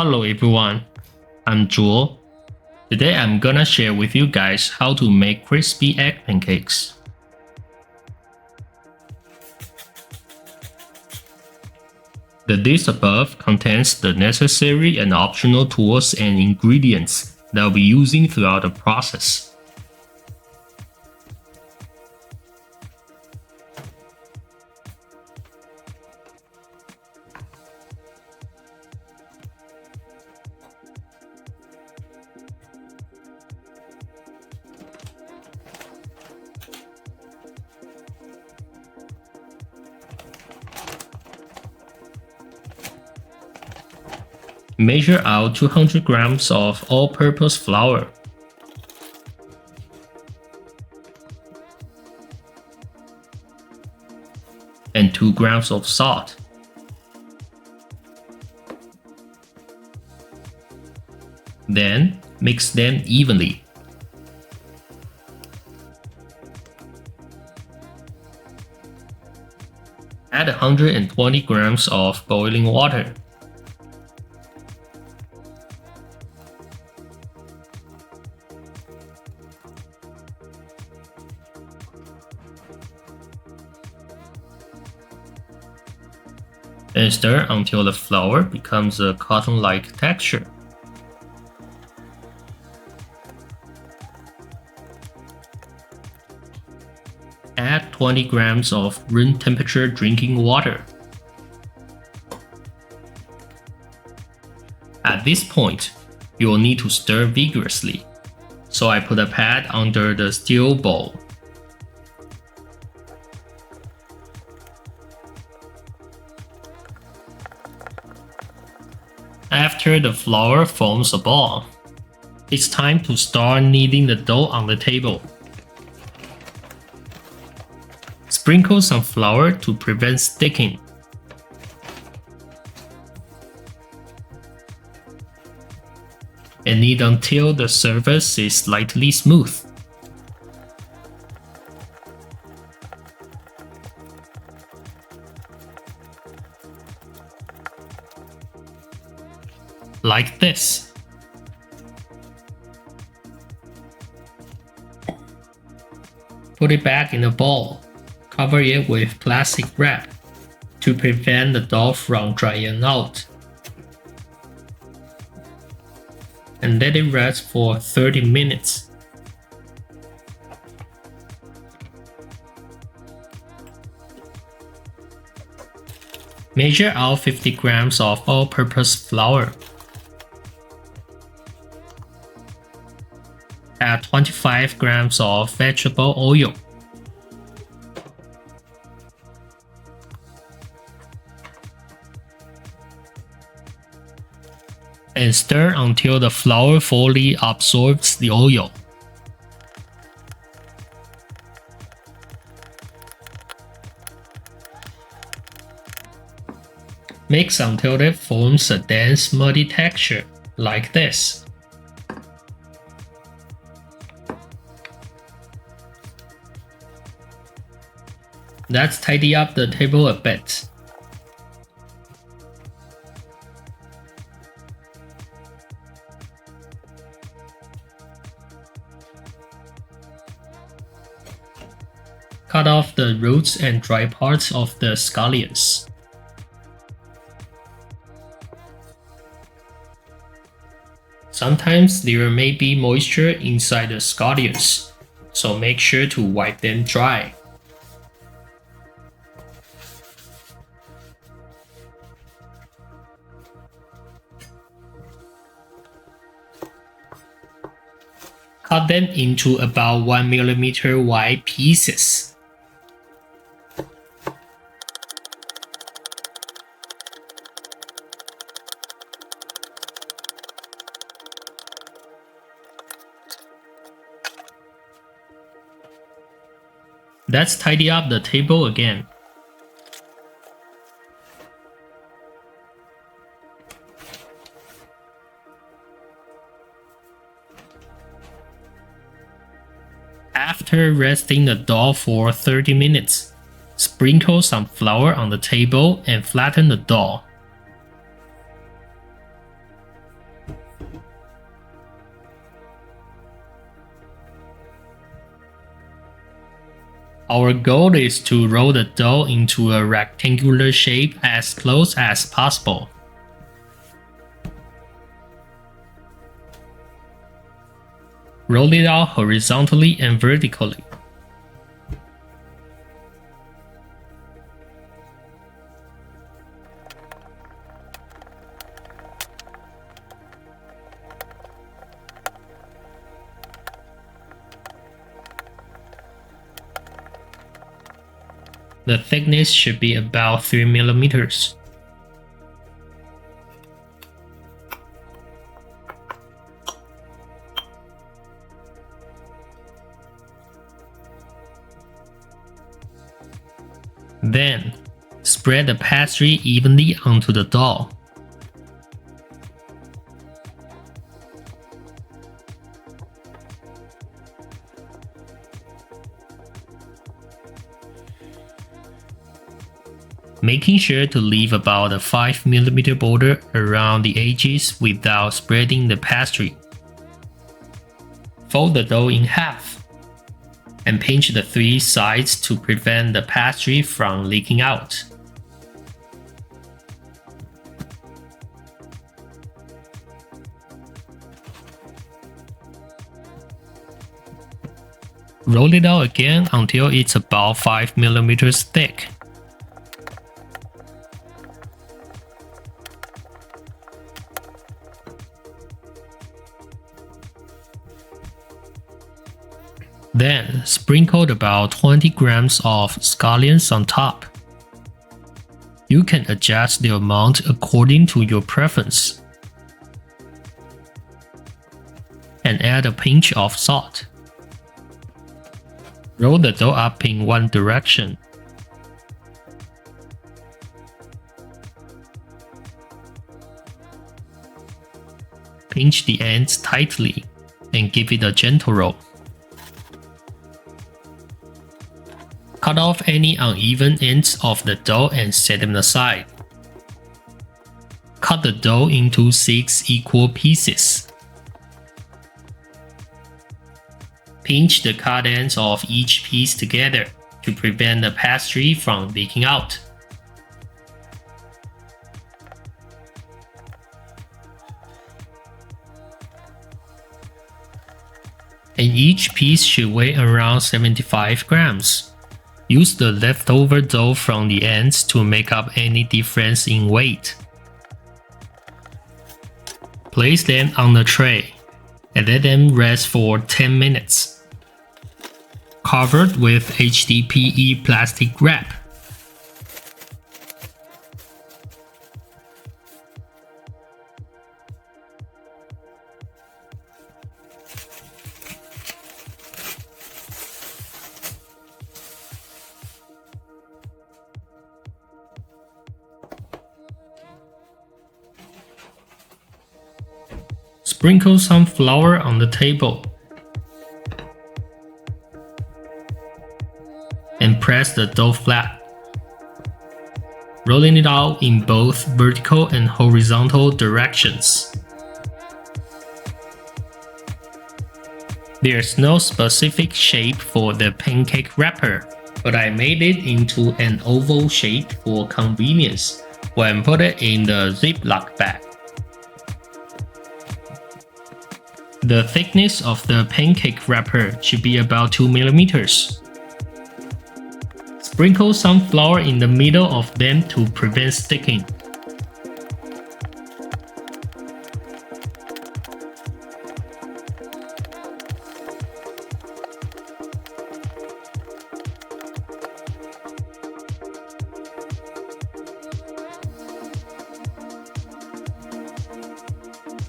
Hello everyone, I'm Zhuo. Today I'm gonna share with you guys how to make crispy egg pancakes. The list above contains the necessary and optional tools and ingredients that I'll be using throughout the process. Measure out 200 grams of all-purpose flour. And 2 grams of salt. Then mix them evenly. Add 120 grams of boiling water. And stir until the flour becomes a cotton-like texture. Add 20 grams of room temperature drinking water. At this point, you will need to stir vigorously, so I put a pad under the steel bowl. After the flour forms a ball, it's time to start kneading the dough on the table. Sprinkle some flour to prevent sticking. And knead until the surface is slightly smooth. Like this. Put it back in a bowl. Cover it with plastic wrap to prevent the dough from drying out. And let it rest for 30 minutes. Measure out 50 grams of all-purpose flour. Add 25 grams of vegetable oil. And stir until the flour fully absorbs the oil. Mix until it forms a dense, muddy texture, like this. Let's tidy up the table a bit. Cut off the roots and dry parts of the scallions. Sometimes there may be moisture inside the scallions, so make sure to wipe them dry. Cut them into about 1 mm wide pieces. Let's tidy up the table again. After resting the dough for 30 minutes, sprinkle some flour on the table and flatten the dough. Our goal is to roll the dough into a rectangular shape as close as possible. Roll it out horizontally and vertically. The thickness should be about 3 millimeters. Then, spread the pastry evenly onto the dough. Making sure to leave about a 5mm border around the edges without spreading the pastry. Fold the dough in half and pinch the 3 sides to prevent the pastry from leaking out. Roll it out again until it's about 5mm thick. Then, sprinkle about 20 grams of scallions on top. You can adjust the amount according to your preference. And add a pinch of salt. Roll the dough up in one direction. Pinch the ends tightly and give it a gentle roll. Cut off any uneven ends of the dough and set them aside. Cut the dough into 6 equal pieces. Pinch the cut ends of each piece together to prevent the pastry from leaking out. And each piece should weigh around 75 grams. Use the leftover dough from the ends to make up any difference in weight. Place them on the tray and let them rest for 10 minutes. Covered with HDPE plastic wrap. Sprinkle some flour on the table and press the dough flat, rolling it out in both vertical and horizontal directions. There's no specific shape for the pancake wrapper, but I made it into an oval shape for convenience when put it in the Ziploc bag. The thickness of the pancake wrapper should be about 2 millimeters. Sprinkle some flour in the middle of them to prevent sticking.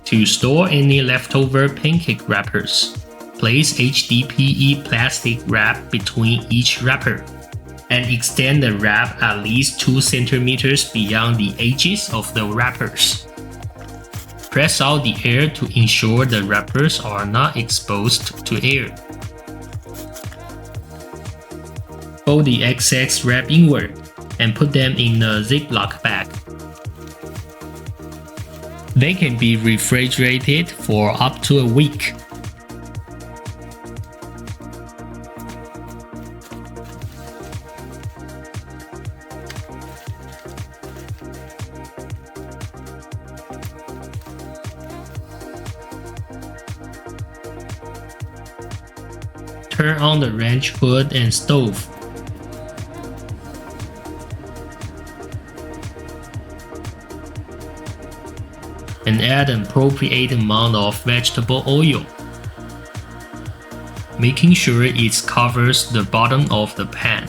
To store any leftover pancake wrappers, place HDPE plastic wrap between each wrapper and extend the wrap at least 2 centimeters beyond the edges of the wrappers. Press out the air to ensure the wrappers are not exposed to air. Fold the excess wrap inward and put them in a Ziploc bag. They can be refrigerated for up to a week. Turn on the range hood and stove. And add an appropriate amount of vegetable oil, making sure it covers the bottom of the pan.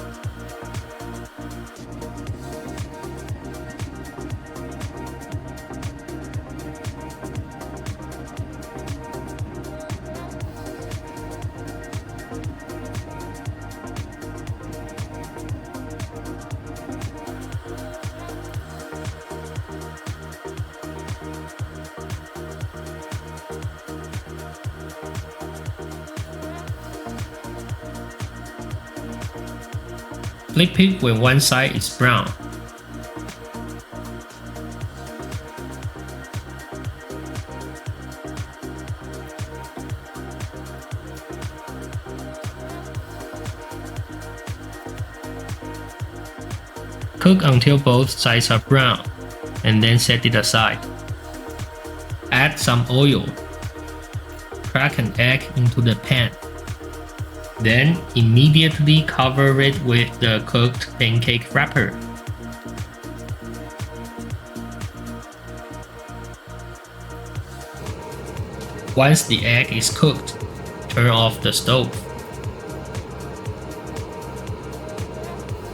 Flip it when one side is brown. Cook until both sides are brown, and then set it aside. Add some oil. Crack an egg into the pan. Then immediately cover it with the cooked pancake wrapper. Once the egg is cooked, turn off the stove.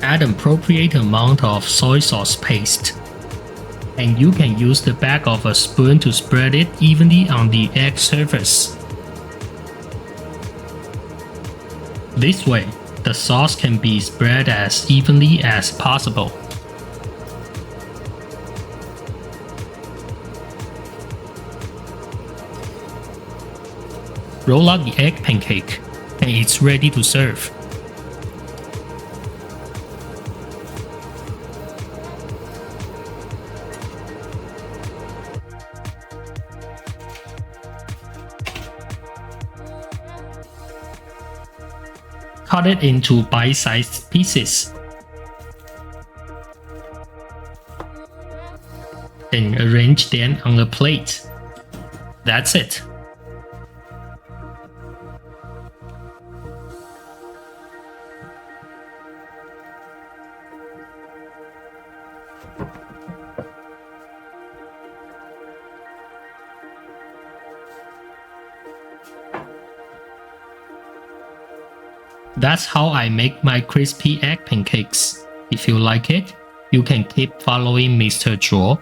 Add an appropriate amount of soy sauce paste, and you can use the back of a spoon to spread it evenly on the egg surface. This way, the sauce can be spread as evenly as possible. Roll out the egg pancake, and it's ready to serve. Cut it into bite-sized pieces. Then arrange them on a plate. That's it. That's how I make my crispy egg pancakes. If you like it, you can keep following Mr. Zhuo.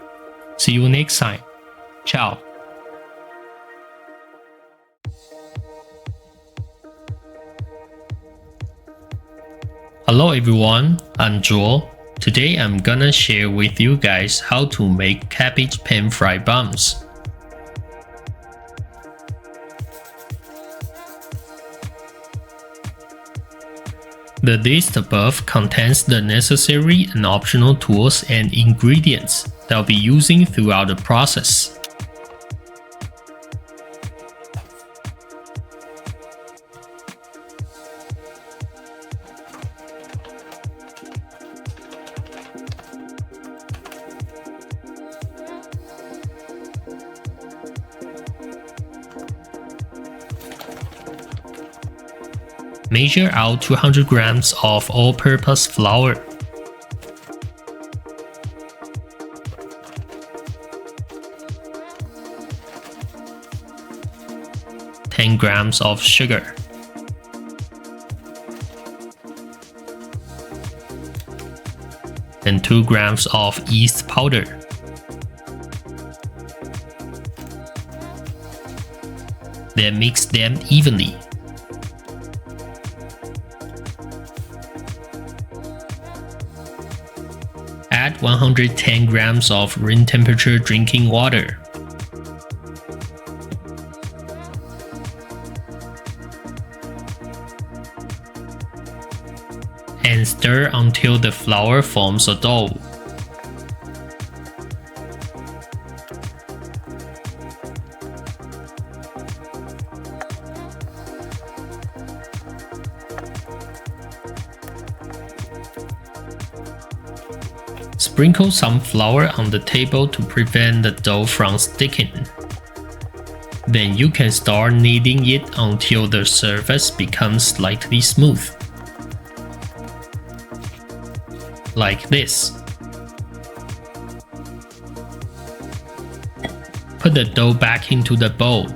See you next time. Ciao. Hello everyone, I'm Zhuo. Today I'm gonna share with you guys how to make cabbage pan fried buns. The list above contains the necessary and optional tools and ingredients that I'll be using throughout the process. Measure out 200 grams of all-purpose flour. 10 grams of sugar. And 2 grams of yeast powder. Then mix them evenly. Add 110 grams of room temperature drinking water. And stir until the flour forms a dough. Sprinkle some flour on the table to prevent the dough from sticking. Then you can start kneading it until the surface becomes slightly smooth. Like this. Put the dough back into the bowl.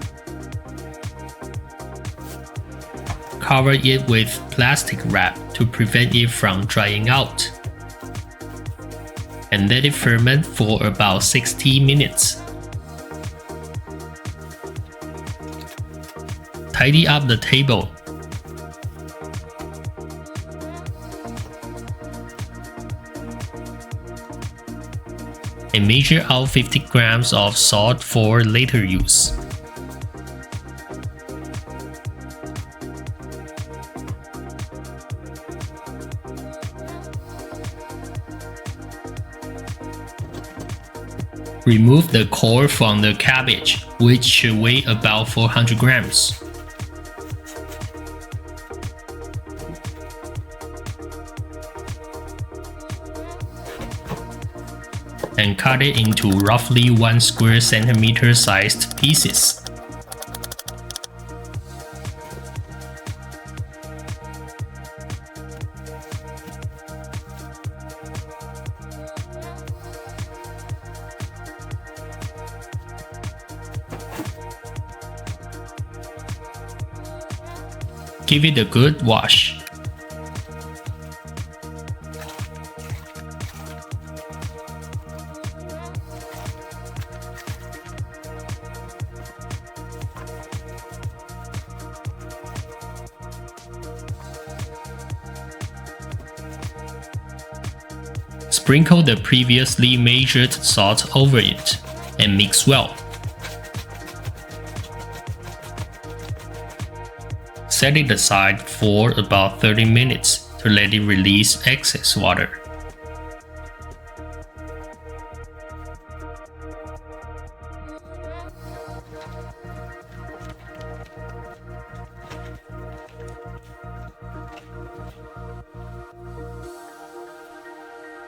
Cover it with plastic wrap to prevent it from drying out. And let it ferment for about 60 minutes. Tidy up the table. And measure out 50 grams of salt for later use. Remove the core from the cabbage, which should weigh about 400 grams. And cut it into roughly 1 square centimeter sized pieces. Give it a good wash. Sprinkle the previously measured salt over it and mix well. Set it aside for about 30 minutes to let it release excess water.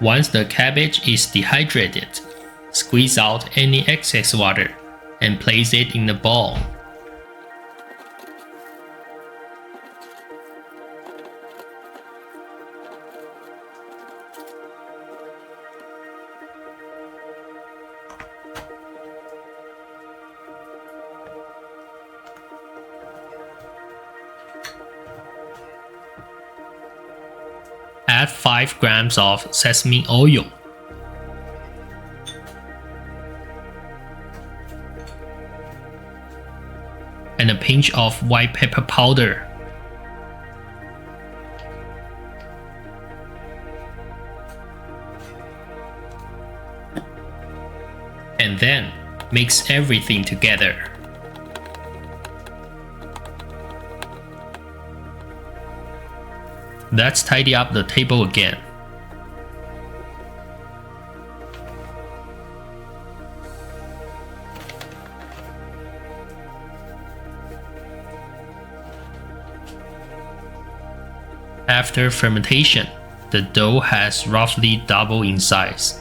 Once the cabbage is dehydrated, squeeze out any excess water and place it in the bowl. Add 5 grams of sesame oil. And a pinch of white pepper powder. And then mix everything together. Let's tidy up the table again. After fermentation, the dough has roughly doubled in size.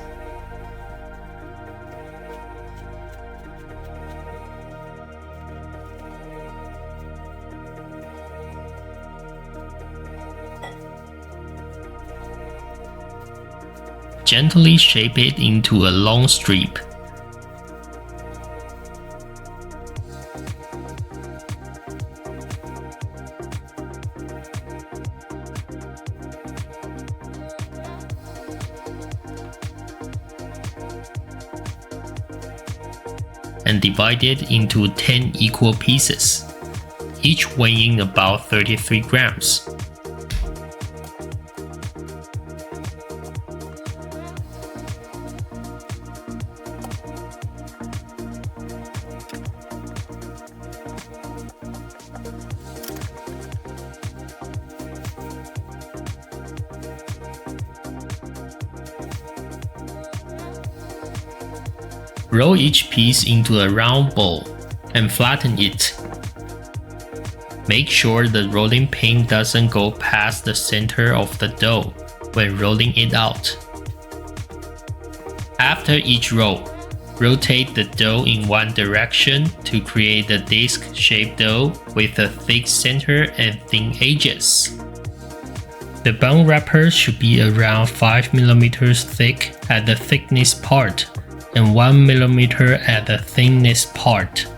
Gently shape it into a long strip. And divide it into 10 equal pieces, each weighing about 33 grams. Roll each piece into a round ball and flatten it. Make sure the rolling pin doesn't go past the center of the dough when rolling it out. After each roll, Rotate the dough in one direction to create a disc-shaped dough with a thick center and thin edges. The bun wrapper should be around 5 mm thick at the thickness part and 1 mm at the thinness part.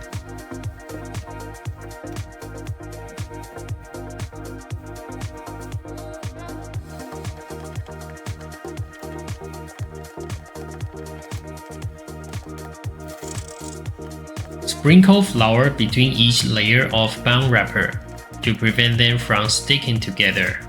Sprinkle flour between each layer of bun wrapper to prevent them from sticking together.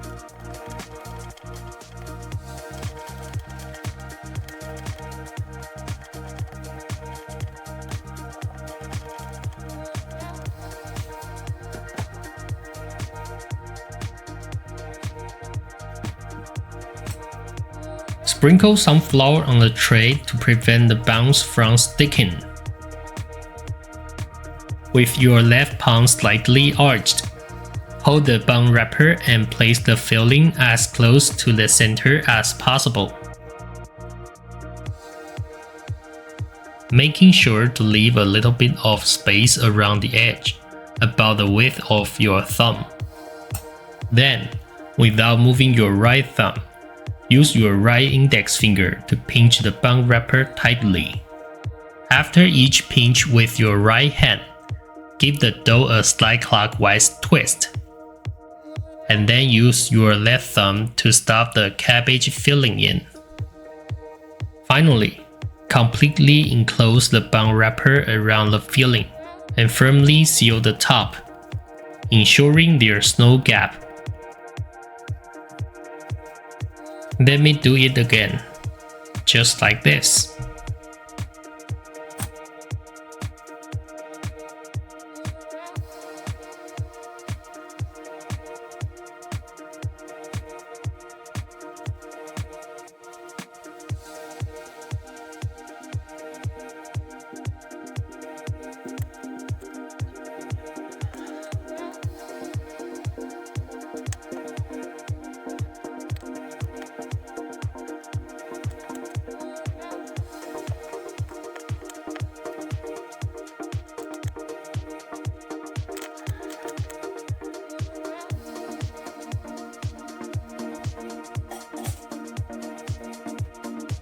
Sprinkle some flour on the tray to prevent the buns from sticking. With your left palm slightly arched, hold the bun wrapper and place the filling as close to the center as possible, making sure to leave a little bit of space around the edge, about the width of your thumb. Then, without moving your right thumb, use your right index finger to pinch the bun wrapper tightly. After each pinch with your right hand, give the dough a slight clockwise twist, and then use your left thumb to stop the cabbage filling in. Finally, completely enclose the bun wrapper around the filling and firmly seal the top, ensuring there's no gap. Let me do it again, just like this.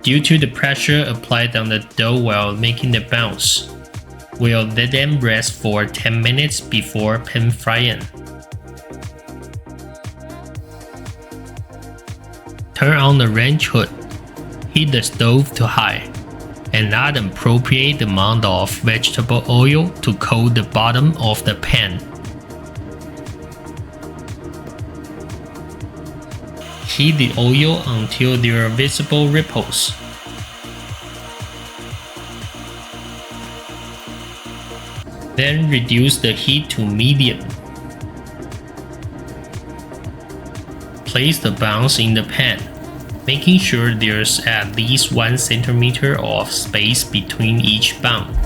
Due to the pressure applied on the dough while making the buns, we'll let them rest for 10 minutes before pan frying. Turn on the range hood, heat the stove to high, and add an appropriate amount of vegetable oil to coat the bottom of the pan. Heat the oil until there are visible ripples. Then reduce the heat to medium. Place the buns in the pan, making sure there's at least 1 centimeter of space between each bun.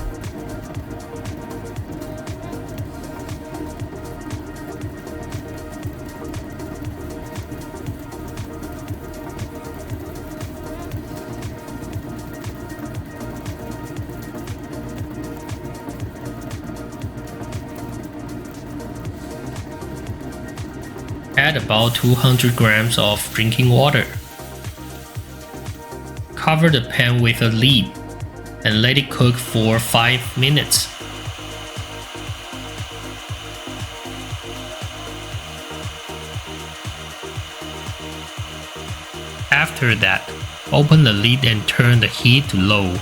Add about 200 grams of drinking water. Cover the pan with a lid and let it cook for 5 minutes. After that, open the lid and turn the heat to low.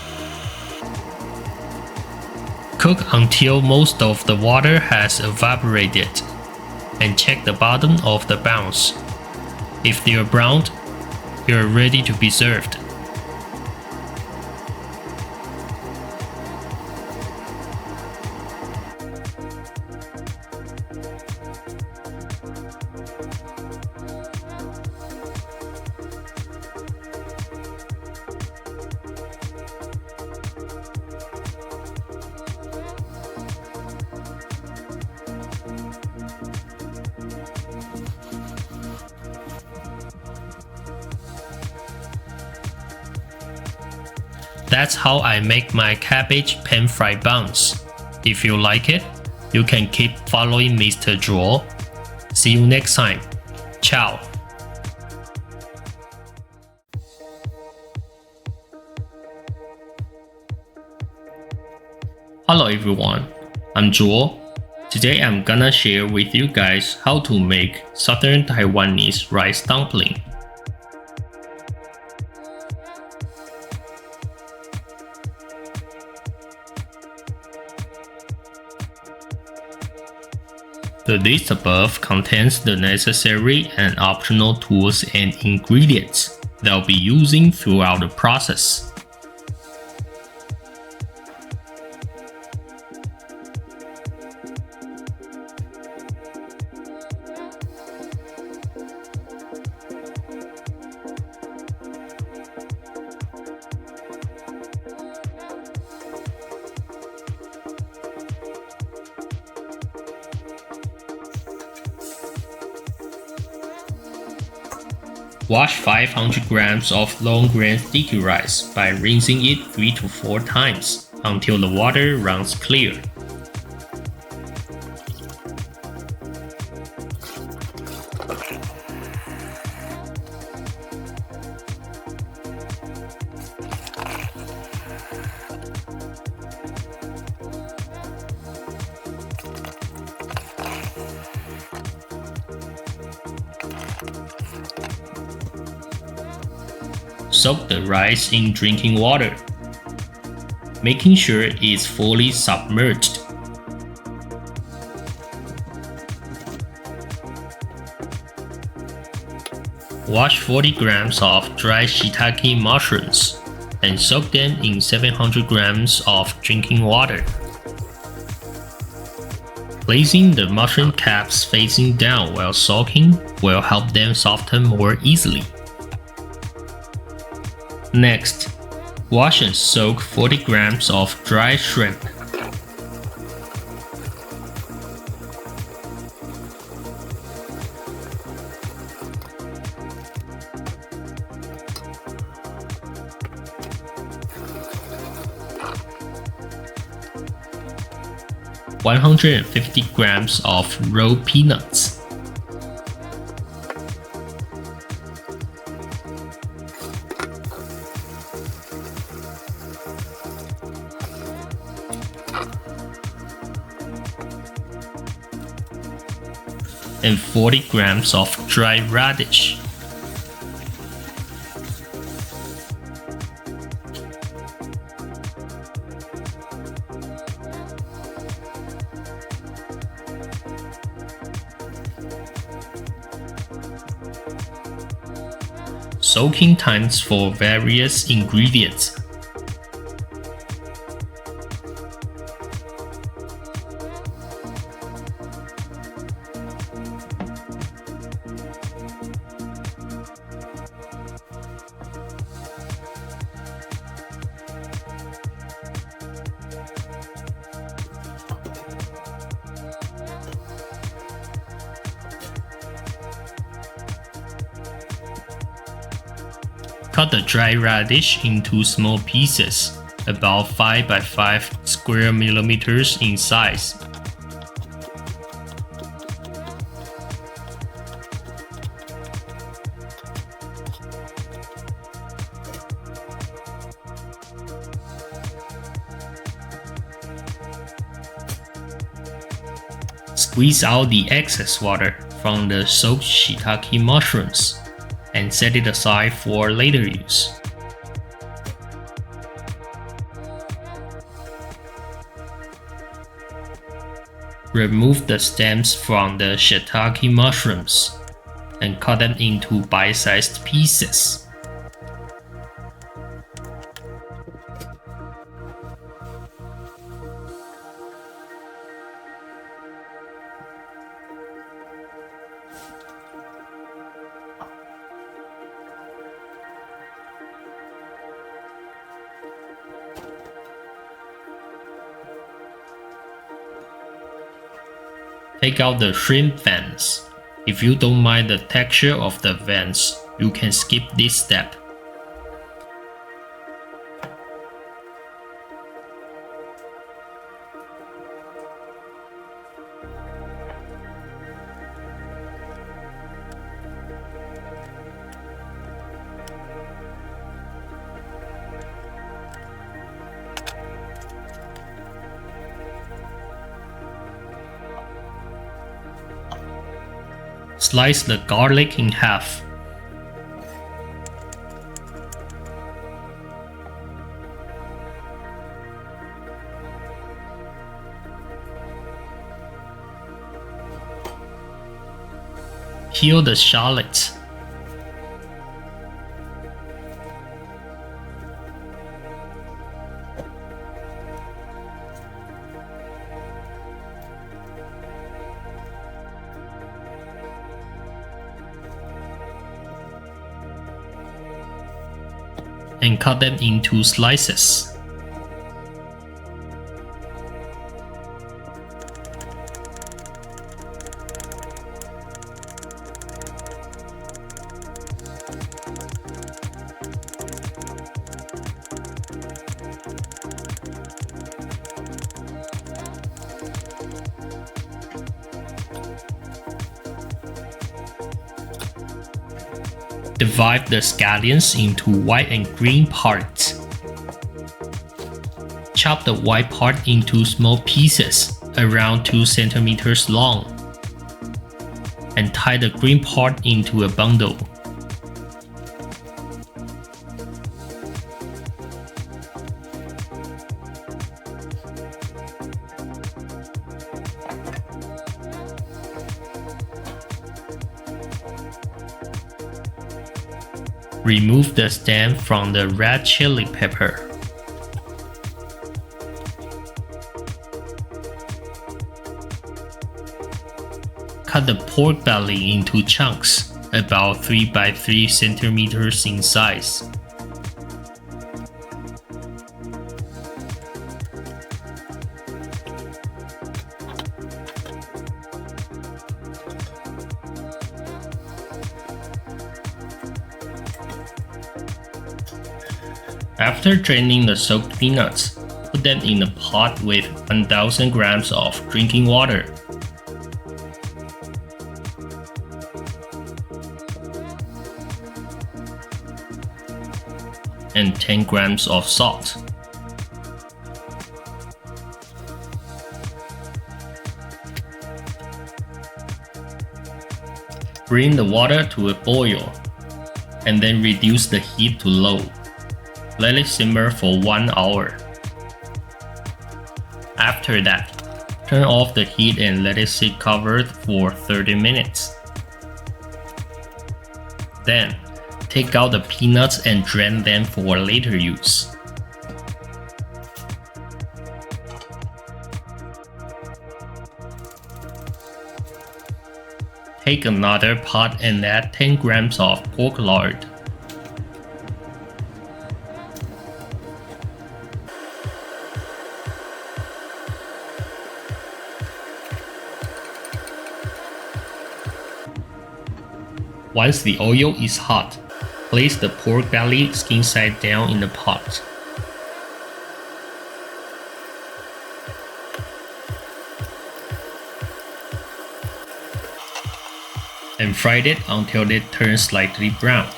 Cook until most of the water has evaporated, and check the bottom of the buns. If they are browned, they are ready to be served. that's how I make my cabbage pan fried buns. If you like it, you can keep following Mr. Zhuo. See you next time. Ciao. Hello everyone, I'm Zhuo. Today I'm gonna share with you guys how to make Southern Taiwanese rice dumpling. The list above contains the necessary and optional tools and ingredients that I'll be using throughout the process. Wash 500 grams of long grain sticky rice by rinsing it 3 to 4 times until the water runs clear. Soak the rice in drinking water, making sure it's fully submerged. Wash 40 grams of dry shiitake mushrooms and soak them in 700 grams of drinking water. Placing the mushroom caps facing down while soaking will help them soften more easily. Next, wash and soak 40 grams of dry shrimp. $150 grams of raw peanuts. And 40 grams of dry radish. Soaking times for various ingredients. Cut the dry radish into small pieces, about 5 by 5 square millimeters in size. Squeeze out the excess water from the soaked shiitake mushrooms and set it aside for later use. Remove the stems from the shiitake mushrooms and cut them into bite-sized pieces. Take out the shrimp veins. If you don't mind the texture of the veins, you can skip this step. Slice the garlic in half. Peel the shallots. And cut them into slices. Divide the scallions into white and green parts. Chop the white part into small pieces around 2 centimeters long and tie the green part into a bundle. Remove the stem from the red chili pepper. Cut the pork belly into chunks, about 3 by 3 centimeters in size. After draining the soaked peanuts, put them in a pot with 1000 grams of drinking water. And 10 grams of salt. Bring the water to a boil, and then reduce the heat to low. Let it simmer for 1 hour. After that, turn off the heat and let it sit covered for 30 minutes. Then, take out the peanuts and drain them for later use. Take another pot and add 10 grams of pork lard. Once the oil is hot, place the pork belly skin side down in the pot. And fry it until it turns slightly brown.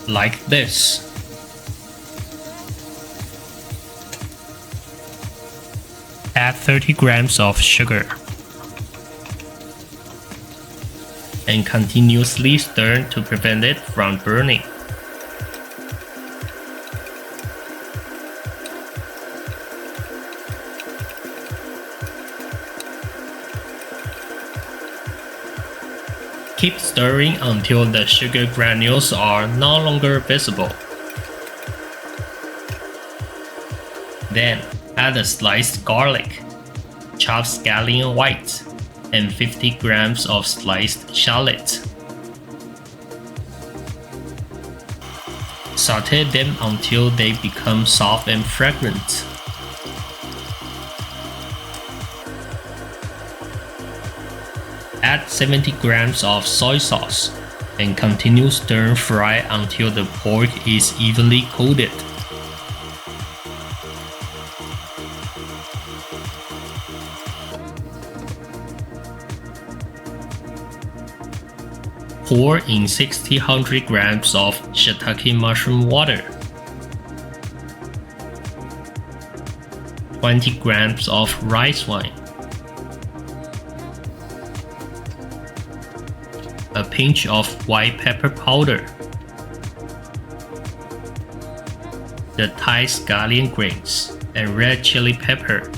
Like this. Add 30 grams of sugar and continuously stir to prevent it from burning. Keep stirring until the sugar granules are no longer visible. Then, add the sliced garlic, chopped scallion white, and 50 grams of sliced shallot. Saute them until they become soft and fragrant. Add 70 grams of soy sauce and continue stir fry until the pork is evenly coated. Pour in 600 grams of shiitake mushroom water, 20 grams of rice wine, a pinch of white pepper powder, the Thai scallion grains, and red chili pepper.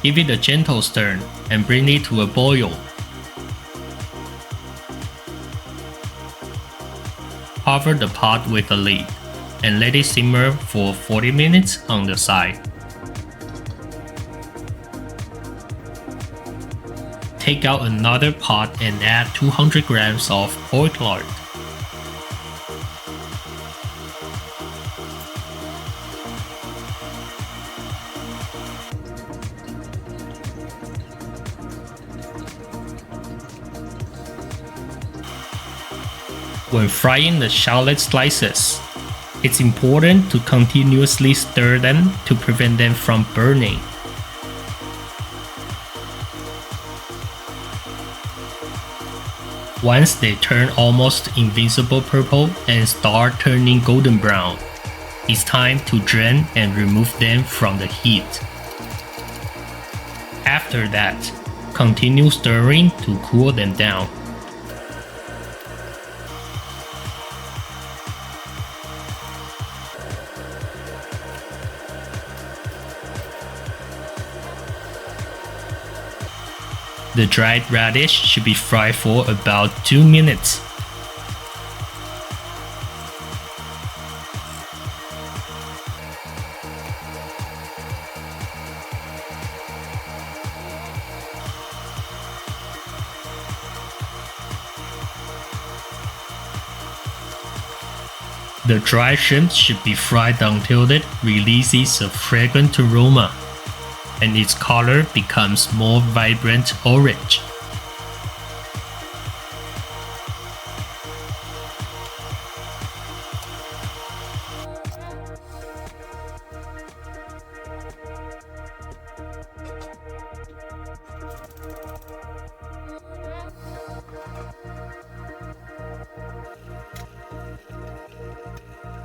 Give it a gentle stir and bring it to a boil. Cover the pot with a lid and let it simmer for 40 minutes on the side. Take out another pot and add 200 grams of pork lard. When frying the shallot slices, it's important to continuously stir them to prevent them from burning. Once they turn almost invisible purple and start turning golden brown, it's time to drain and remove them from the heat. After that, continue stirring to cool them down. The dried radish should be fried for about 2 minutes. The dried shrimp should be fried until it releases a fragrant aroma and its color becomes more vibrant orange.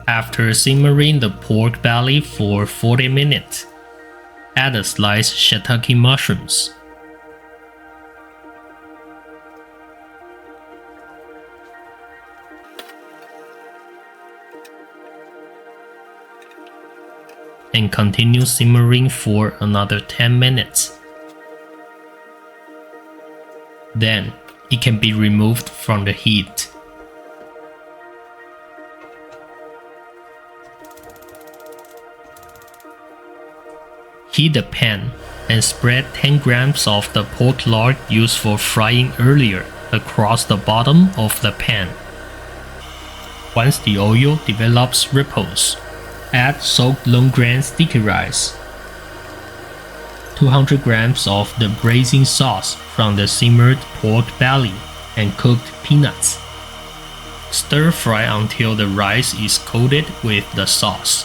After simmering the pork belly for 40 minutes, add a sliced shiitake mushrooms. And continue simmering for another 10 minutes. Then, it can be removed from the heat. Heat the pan and spread 10 grams of the pork lard used for frying earlier across the bottom of the pan. Once the oil develops ripples, add soaked long grain sticky rice, 200 grams of the braising sauce from the simmered pork belly, and cooked peanuts. Stir fry until the rice is coated with the sauce.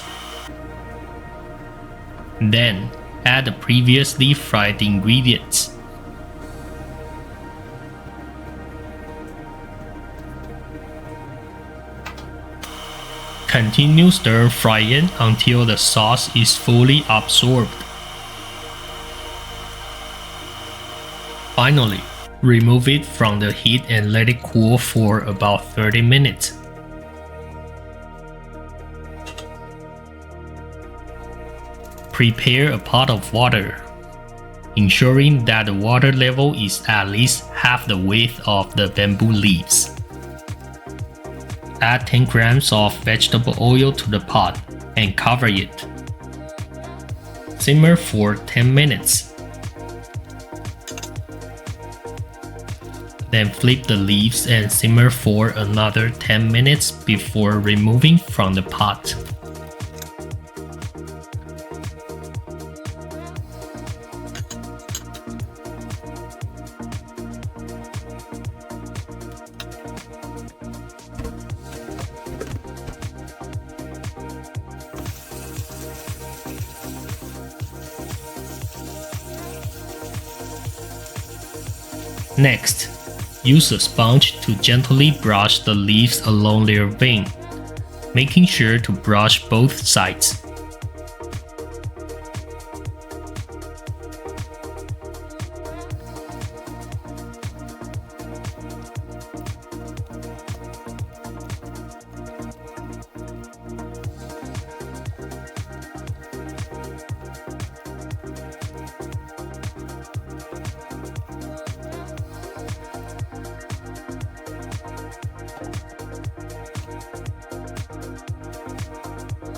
Then, add the previously fried ingredients. Continue stir frying until the sauce is fully absorbed. Finally, remove it from the heat and let it cool for about 30 minutes. Prepare a pot of water, ensuring that the water level is at least half the width of the bamboo leaves. Add 10 grams of vegetable oil to the pot and cover it. Simmer for 10 minutes. Then flip the leaves and simmer for another 10 minutes before removing from the pot. Next, use a sponge to gently brush the leaves along their vein, making sure to brush both sides.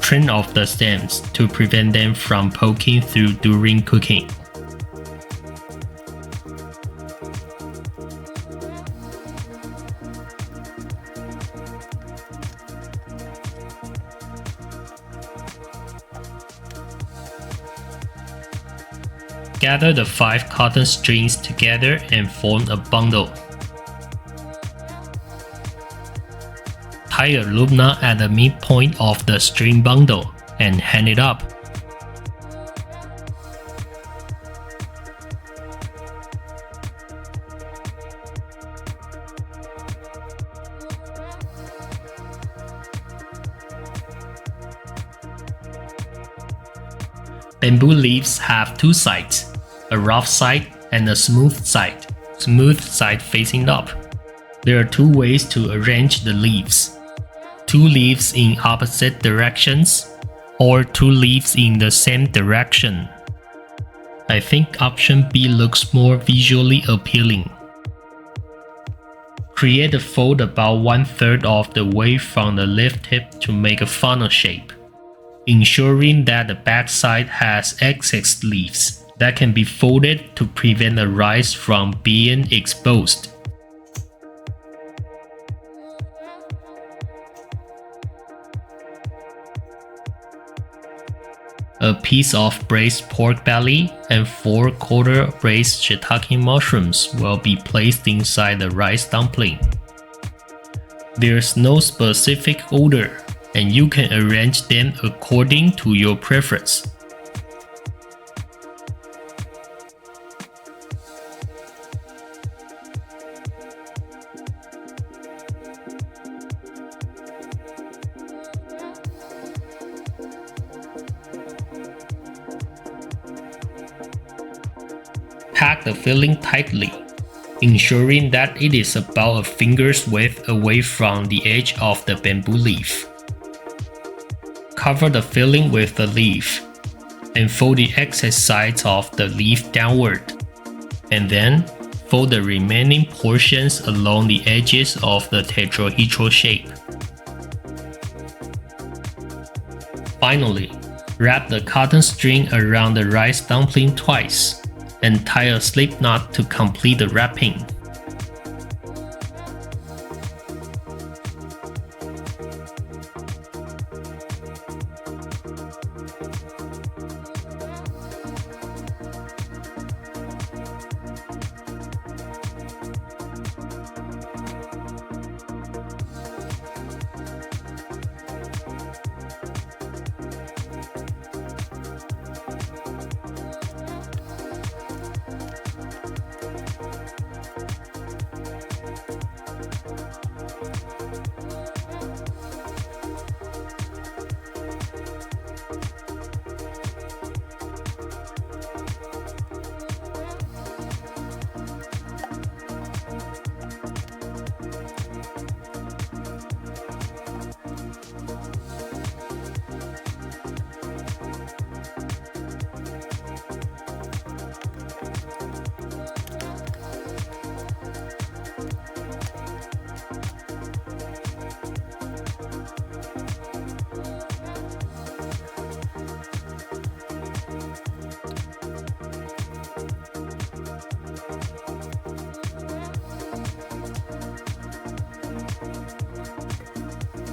Trim off the stems to prevent them from poking through during cooking. Gather the 5 cotton strings together and form a bundle. Tie a loop knot at the midpoint of the string bundle and hang it up. Bamboo leaves have 2 sides, a rough side and a smooth side facing up. There are 2 ways to arrange the leaves. 2 leaves in opposite directions, or 2 leaves in the same direction. I think option B looks more visually appealing. Create a fold about 1/3 of the way from the leaf tip to make a funnel shape, ensuring that the back side has excess leaves that can be folded to prevent the rice from being exposed. A piece of braised pork belly and 4/4 braised shiitake mushrooms will be placed inside the rice dumpling. There's no specific order, and you can arrange them according to your preference. Pack the filling tightly, ensuring that it is about a finger's width away from the edge of the bamboo leaf. Cover the filling with the leaf, and fold the excess sides of the leaf downward, and then fold the remaining portions along the edges of the tetrahedral shape. Finally, wrap the cotton string around the rice dumpling twice, and tie a slip knot to complete the wrapping.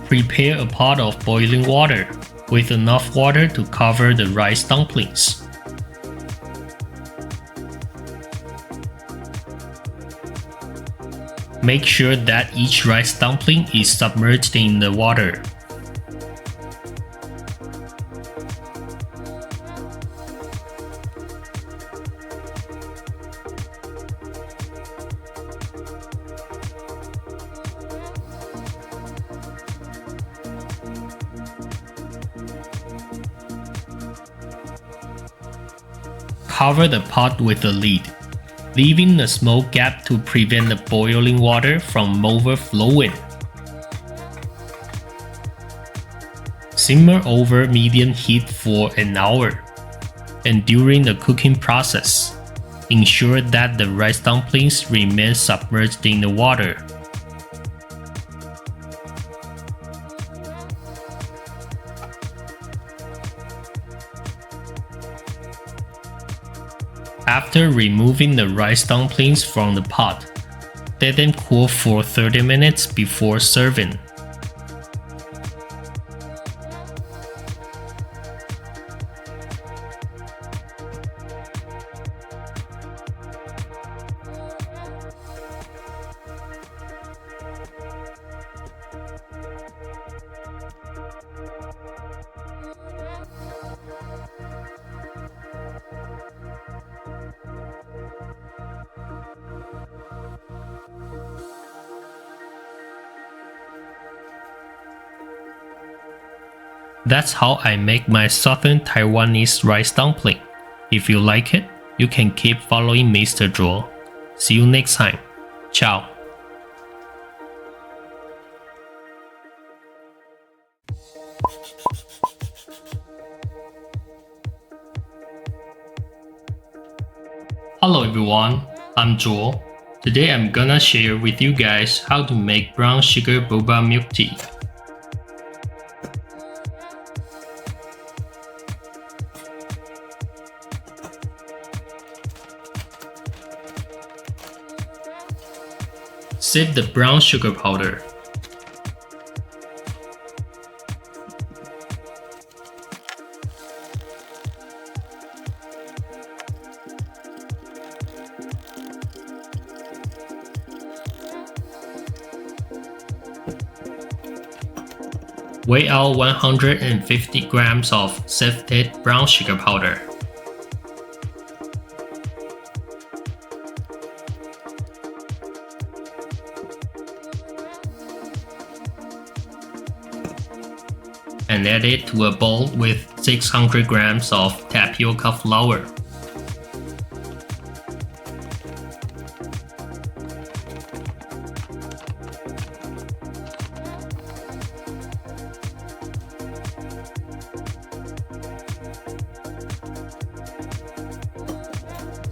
Prepare a pot of boiling water with enough water to cover the rice dumplings. Make sure that each rice dumpling is submerged in the water. cover the pot with a lid, leaving a small gap to prevent the boiling water from overflowing. Simmer over medium heat for an hour, and during the cooking process, ensure that the rice dumplings remain submerged in the water. After removing the rice dumplings from the pot, let them cool for 30 minutes before serving. That's how I make my southern Taiwanese rice dumpling. If you like it, you can keep following Mr. Zhuo. See you next time. Ciao. Hello everyone, I'm Zhuo. Today I'm gonna share with you guys how to make brown sugar boba milk tea. Sieve the brown sugar powder. Weigh out 150 grams of sifted brown sugar powder. And add it to a bowl with 600 grams of tapioca flour.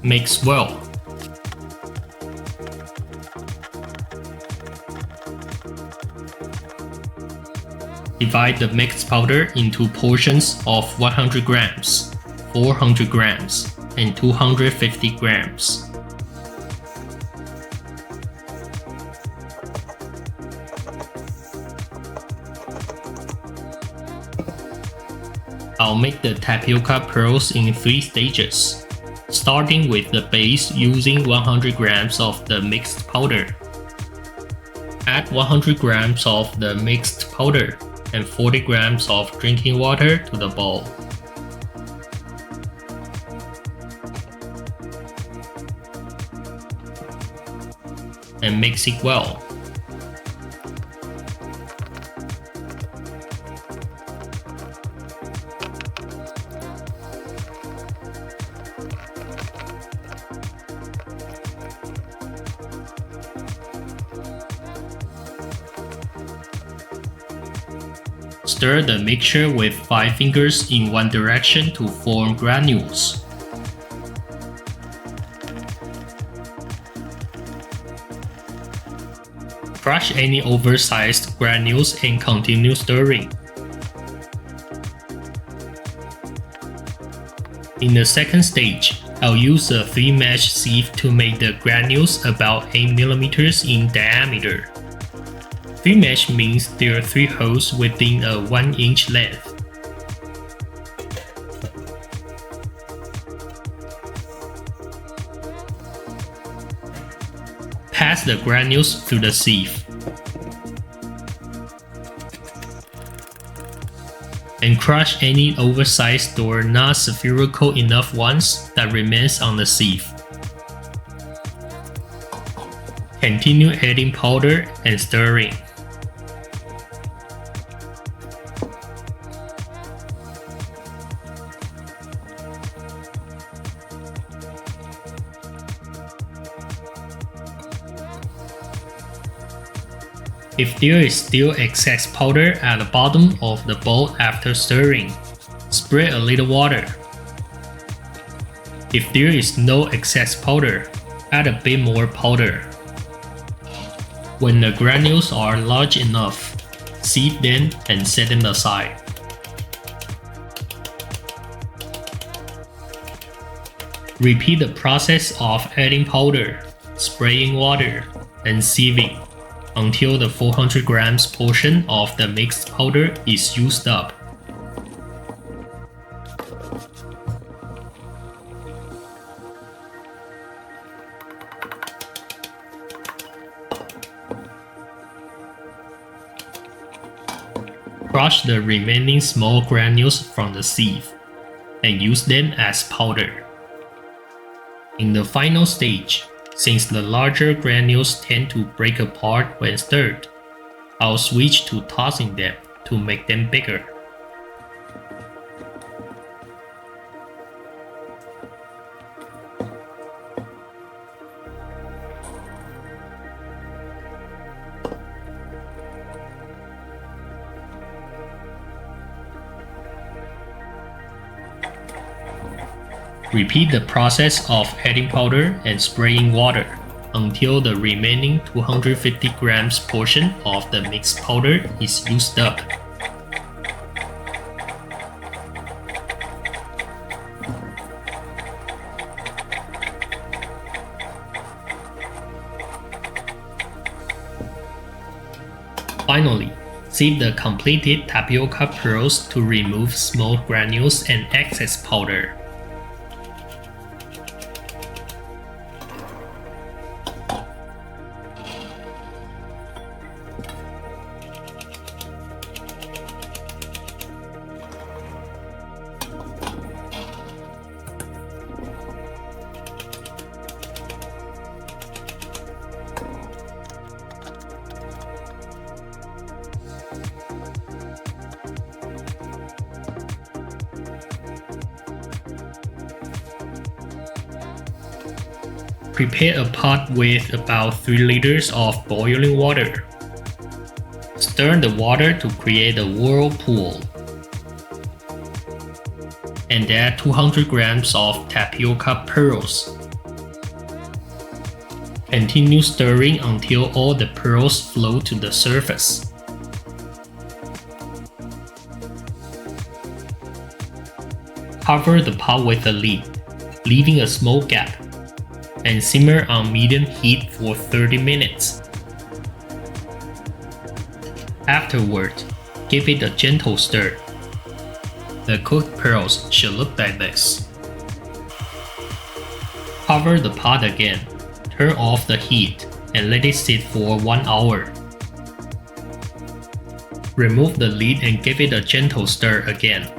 Mix well. Divide the mixed powder into portions of 100 grams, 400 grams, and 250 grams. I'll make the tapioca pearls in 3 stages, starting with the base using 100 grams of the mixed powder. Add 100 grams of the mixed powder and 40 grams of drinking water to the bowl. And mix it well. Stir the mixture with 5 fingers in one direction to form granules. Crush any oversized granules and continue stirring. In the second stage, I'll use a 3-mesh sieve to make the granules about 8 mm in diameter. 3-mesh means there are 3 holes within a 1-inch length. Pass the granules through the sieve. And crush any oversized or not spherical enough ones that remains on the sieve. Continue adding powder and stirring. If there is still excess powder at the bottom of the bowl after stirring, spread a little water. If there is no excess powder, add a bit more powder. When the granules are large enough, sieve them and set them aside. Repeat the process of adding powder, spraying water, and sieving until the 400 grams portion of the mixed powder is used up. Crush the remaining small granules from the sieve and use them as powder. In the final stage, since the larger granules tend to break apart when stirred, I'll switch to tossing them to make them bigger. Repeat the process of adding powder and spraying water until the remaining 250 grams portion of the mixed powder is used up. Finally, sieve the completed tapioca pearls to remove small granules and excess powder. Prepare a pot with about 3 liters of boiling water. Stir the water to create a whirlpool. And add 200 grams of tapioca pearls. Continue stirring until all the pearls float to the surface. Cover the pot with a lid, leaving a small gap, and simmer on medium heat for 30 minutes. Afterward, give it a gentle stir. The cooked pearls should look like this. Cover the pot again, turn off the heat, and let it sit for 1 hour. Remove the lid and give it a gentle stir again.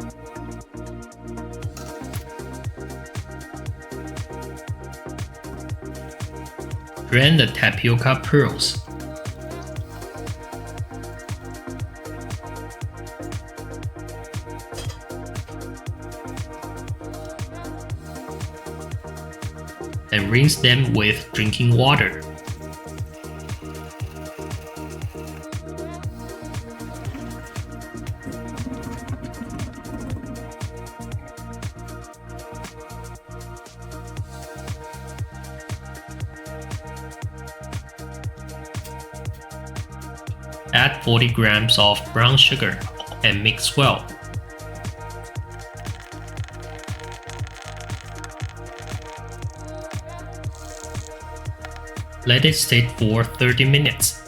Drain the tapioca pearls. And rinse them with drinking water. Add 40 grams of brown sugar and mix well. Let it sit for 30 minutes.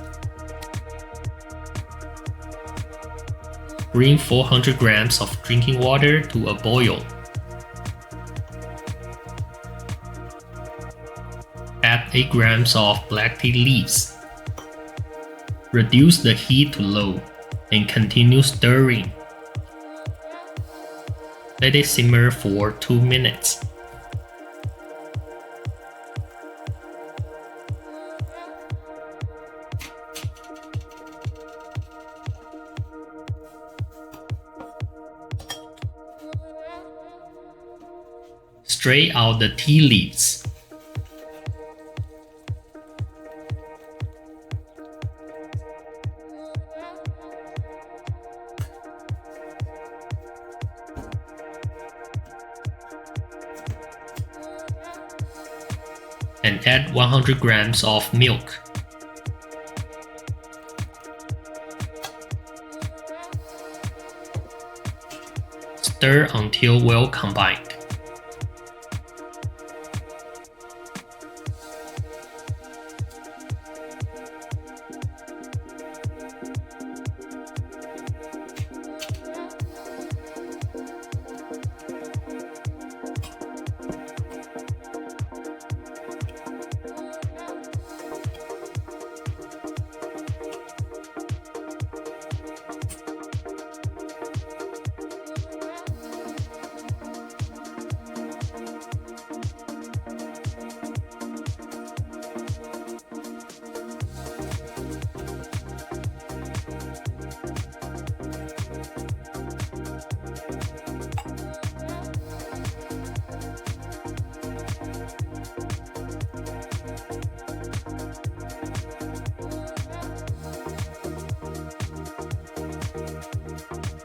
Bring 400 grams of drinking water to a boil. Add 8 grams of black tea leaves. Reduce the heat to low and continue stirring. Let it simmer for 2 minutes. Strain out the tea leaves. and add 100 grams of milk. Stir until well combined.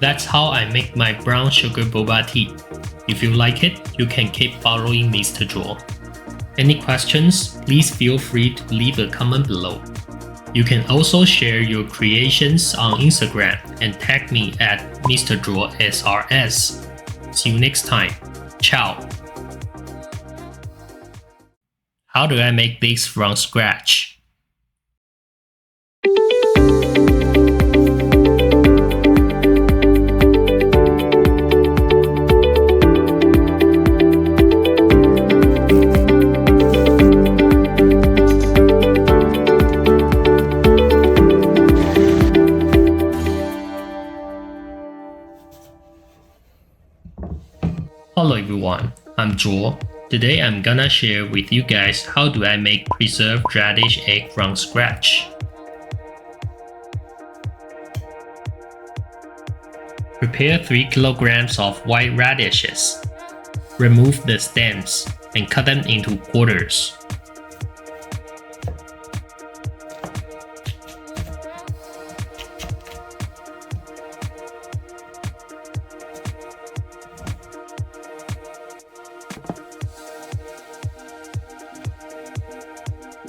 That's how I make my brown sugar boba tea. If you like it, you can keep following Mr. Zhuo. Any questions? Please feel free to leave a comment below. You can also share your creations on Instagram and tag me at Mr. Zhuo SRS. See you next time. Ciao. How do I make this from scratch? Hello everyone, I'm Zhuo. Today I'm gonna share with you guys how do I make preserved radish egg from scratch. Prepare 3 kilograms of white radishes. Remove the stems and cut them into quarters.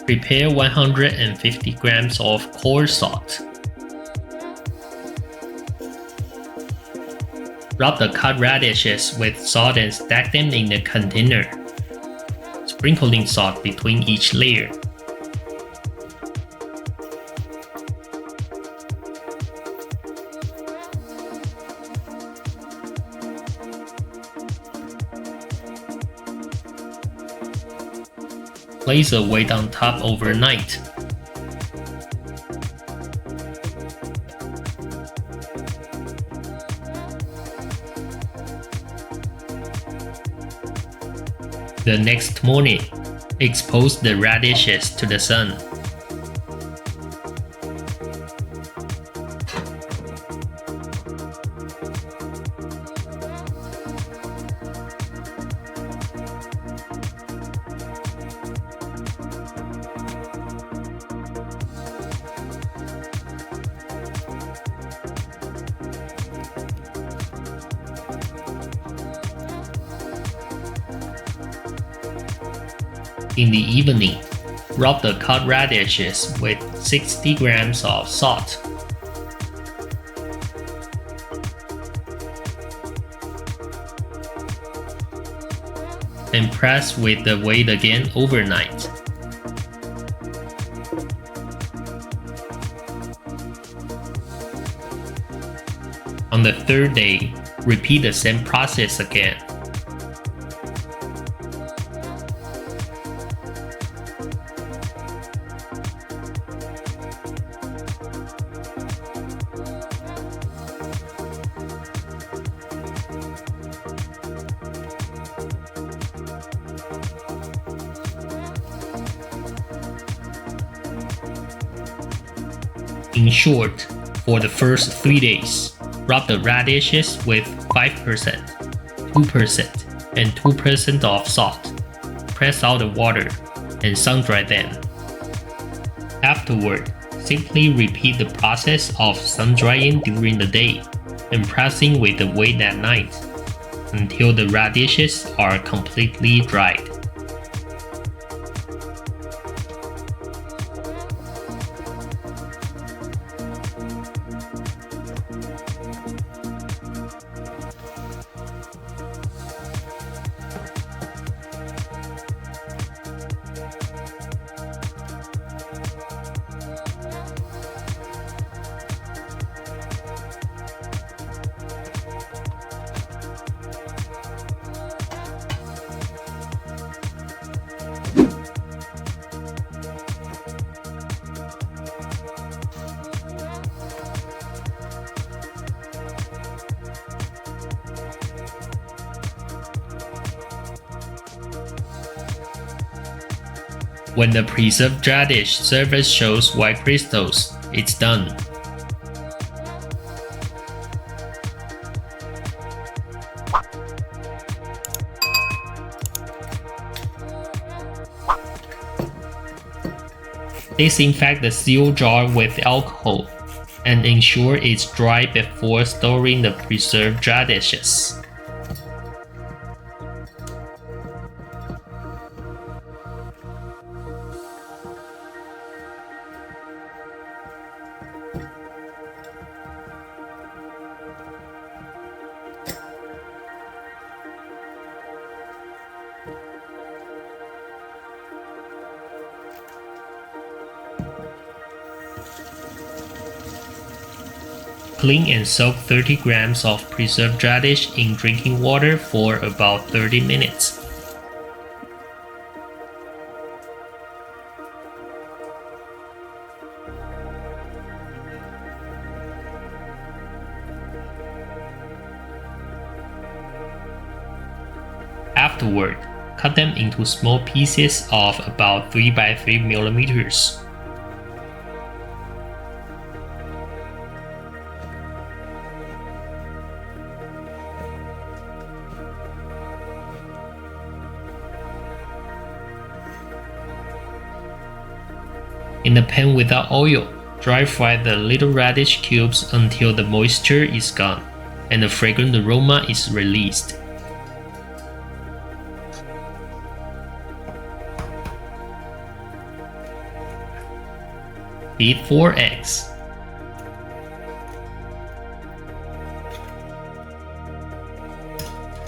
Prepare 150 grams of coarse salt. Rub the cut radishes with salt and stack them in a container, sprinkling salt between each layer. Place a weight on top overnight. The next morning, expose the radishes to the sun. In the evening, rub the cut radishes with 60 grams of salt. And press with the weight again overnight. On the third day, repeat the same process again. In short, for the first 3 days, rub the radishes with 5%, 2%, and 2% of salt. Press out the water and sun-dry them. Afterward, simply repeat the process of sun-drying during the day and pressing with the weight at night until the radishes are completely dried. When the preserved radish surface shows white crystals, it's done. Disinfect the seal jar with alcohol and ensure it's dry before storing the preserved radishes. Clean and soak 30 grams of preserved radish in drinking water for about 30 minutes. Afterward, cut them into small pieces of about 3 by 3 millimeters. In a pan without oil, dry fry the little radish cubes until the moisture is gone and the fragrant aroma is released. Beat 4 eggs.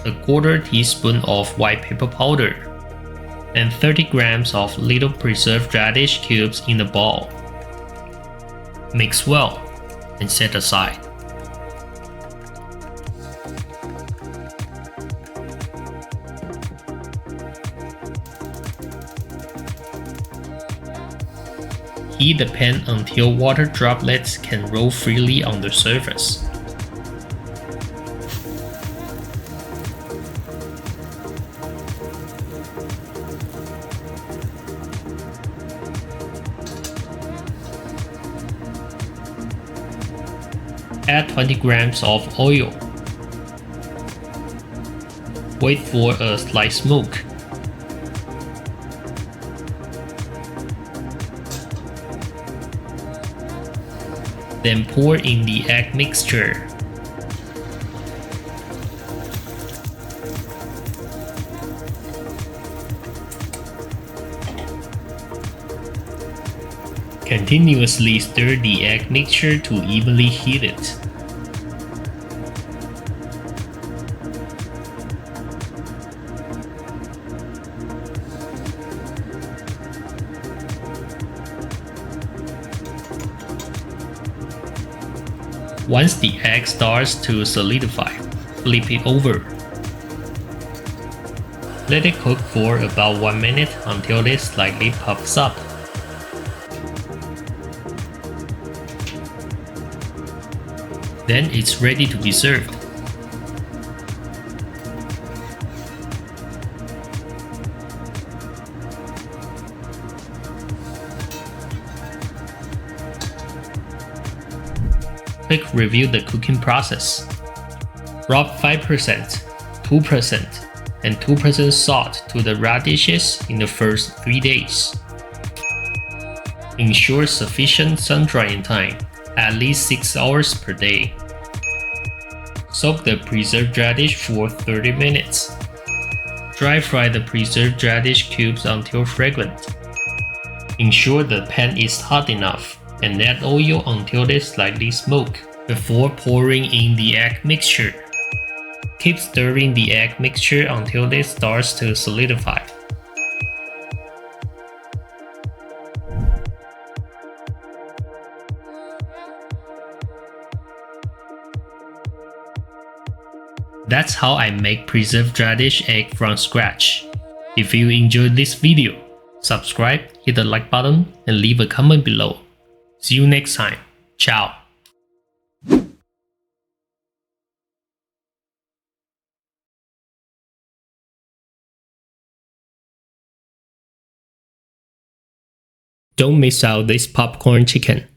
A quarter teaspoon of white pepper powder and 30 grams of little preserved radish cubes in a bowl. Mix well and set aside. Heat the pan until water droplets can roll freely on the surface. Add 20 grams of oil. Wait for a slight smoke. Then pour in the egg mixture. Continuously stir the egg mixture to evenly heat it. Once the egg starts to solidify, flip it over. Let it cook for about 1 minute until it slightly puffs up. Then it's ready to be served. Quick review the cooking process. Rub 5%, 2%, and 2% salt to the radishes in the first 3 days. Ensure sufficient sun drying time, at least 6 hours per day. Soak the preserved radish for 30 minutes. Dry fry the preserved radish cubes until fragrant. Ensure the pan is hot enough and add oil until they slightly smoke before pouring in the egg mixture. Keep stirring the egg mixture until it starts to solidify. That's how I make preserved radish egg from scratch. If you enjoyed this video, subscribe, hit the like button, and leave a comment below. See you next time. Ciao. Don't miss out this popcorn chicken.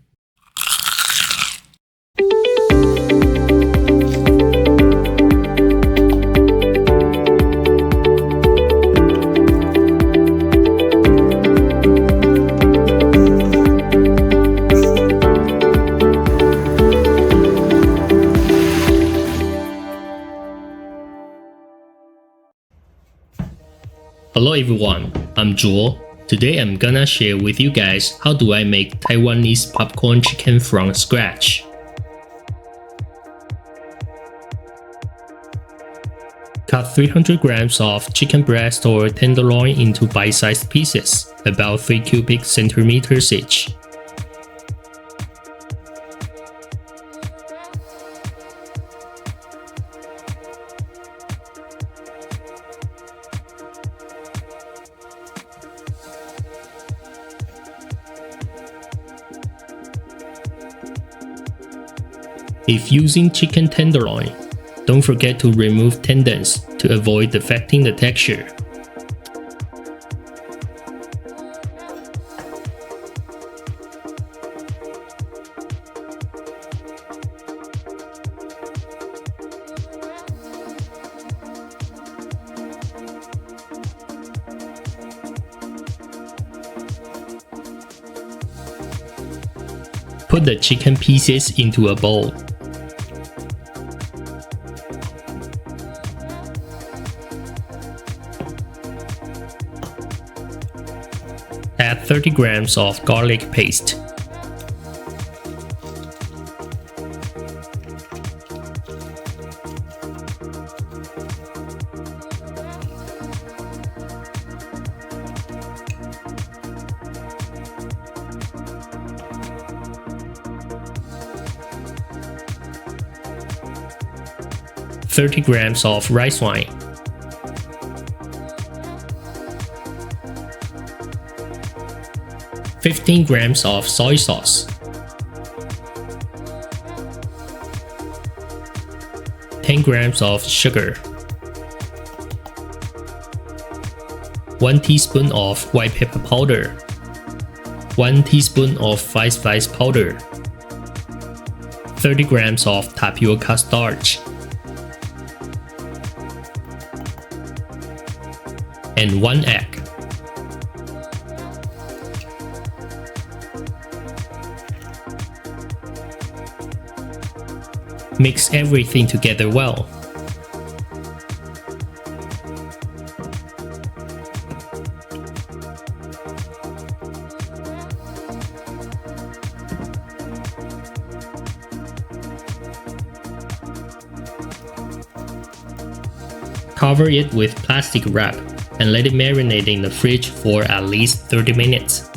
Hello everyone, I'm Joel. Today I'm gonna share with you guys how do I make Taiwanese popcorn chicken from scratch. Cut 300 grams of chicken breast or tenderloin into bite-sized pieces, about 3 cubic centimeters each. If using chicken tenderloin, don't forget to remove tendons to avoid affecting the texture. Put the chicken pieces into a bowl. Add 30 grams of garlic paste. $30 grams of rice wine. $15 grams of soy sauce. 10 grams of sugar. 1 teaspoon of white pepper powder. 1 teaspoon of white spice powder. 30 grams of tapioca starch. And 1 egg. Mix everything together well. Cover it with plastic wrap and let it marinate in the fridge for at least 30 minutes.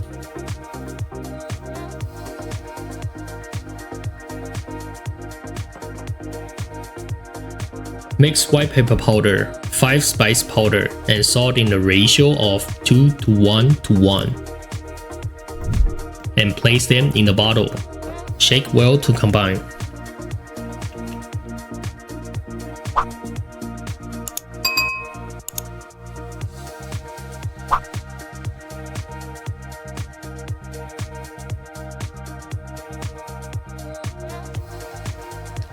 Mix white pepper powder, 5 spice powder, and salt in the ratio of 2 to 1 to 1. And place them in a bottle. Shake well to combine.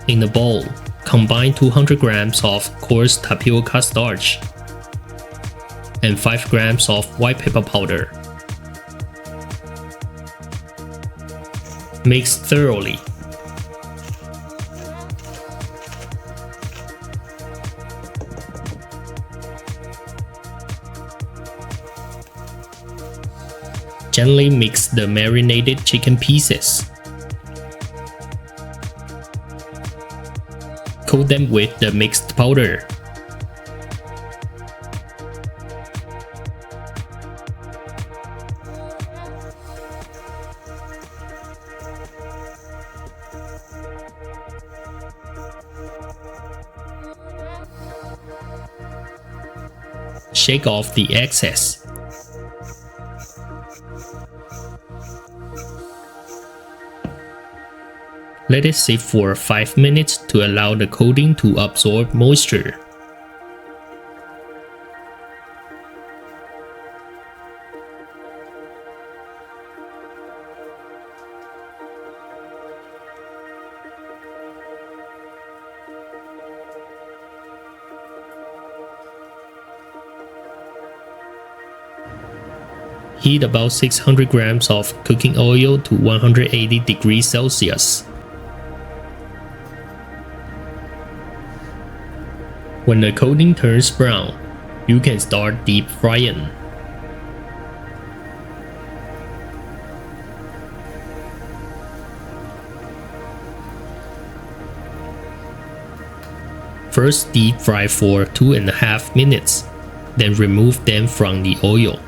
In the bowl, combine 200 grams of coarse tapioca starch and 5 grams of white pepper powder. Mix thoroughly. Gently mix the marinated chicken pieces. Coat them with the mixed powder. Shake off the excess. Let it sit for 5 minutes to allow the coating to absorb moisture. Heat about 600 grams of cooking oil to 180 degrees Celsius. When the coating turns brown, you can start deep frying. First deep fry for 2.5 minutes, then remove them from the oil.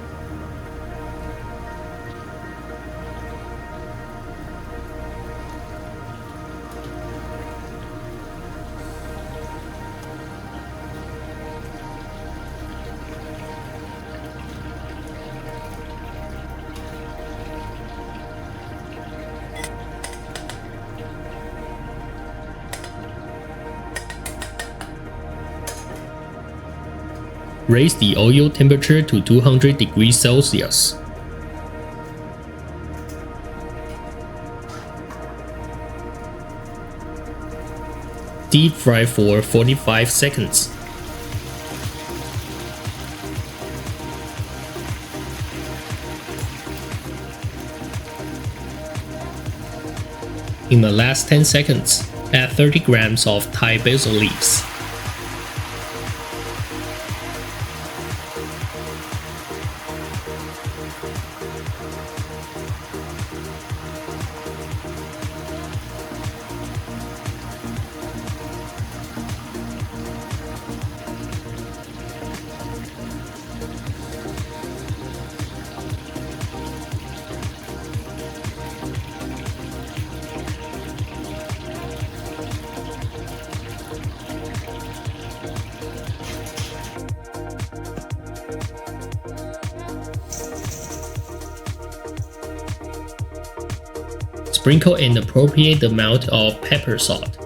Raise the oil temperature to 200 degrees Celsius. Deep fry for 45 seconds. In the last 10 seconds, add 30 grams of Thai basil leaves. Sprinkle an appropriate amount of pepper salt.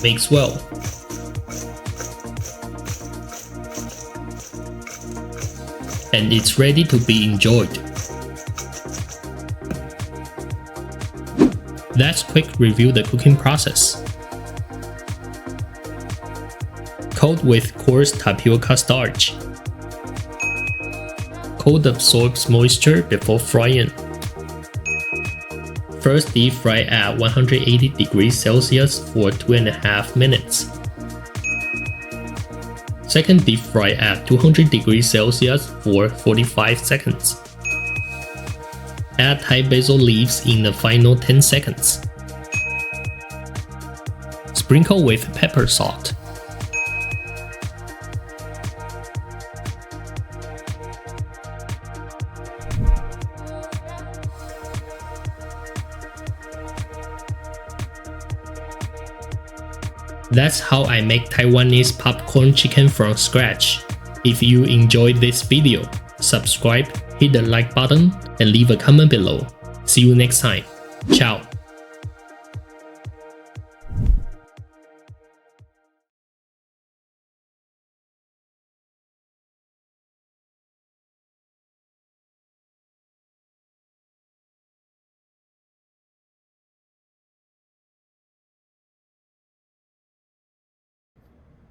Mix well. And it's ready to be enjoyed. Let's quick review the cooking process. Coat with coarse tapioca starch. Coat absorbs moisture before frying. First deep fry at 180 degrees Celsius for 2.5 minutes. Second deep fry at 200 degrees Celsius for 45 seconds. Add Thai basil leaves in the final 10 seconds. Sprinkle with pepper salt. That's how I make Taiwanese popcorn chicken from scratch. If you enjoyed this video, subscribe, hit the like button, and leave a comment below. See you next time. Ciao.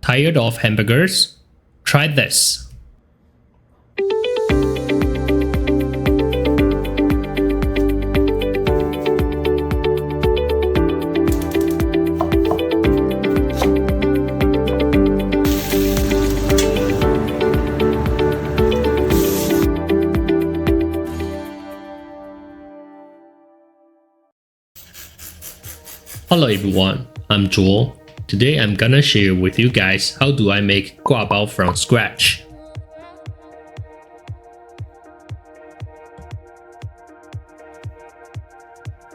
Tired of hamburgers? Try this. Hello everyone, I'm Joel. Today I'm gonna share with you guys how do I make Gua Bao from scratch.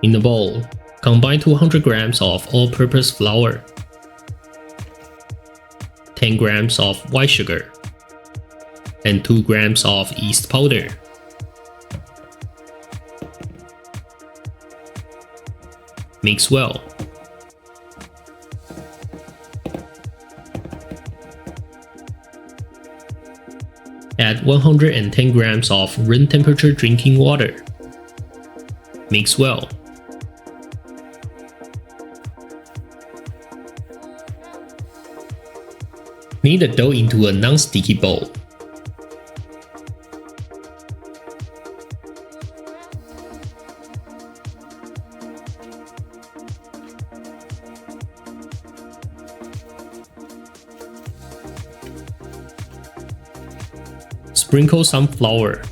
In the bowl, combine 200 grams of all-purpose flour, 10 grams of white sugar, and 2 grams of yeast powder. Mix well. Add 110 grams of room temperature drinking water. Mix well. Knead the dough into a non-sticky bowl. Sprinkle some flour.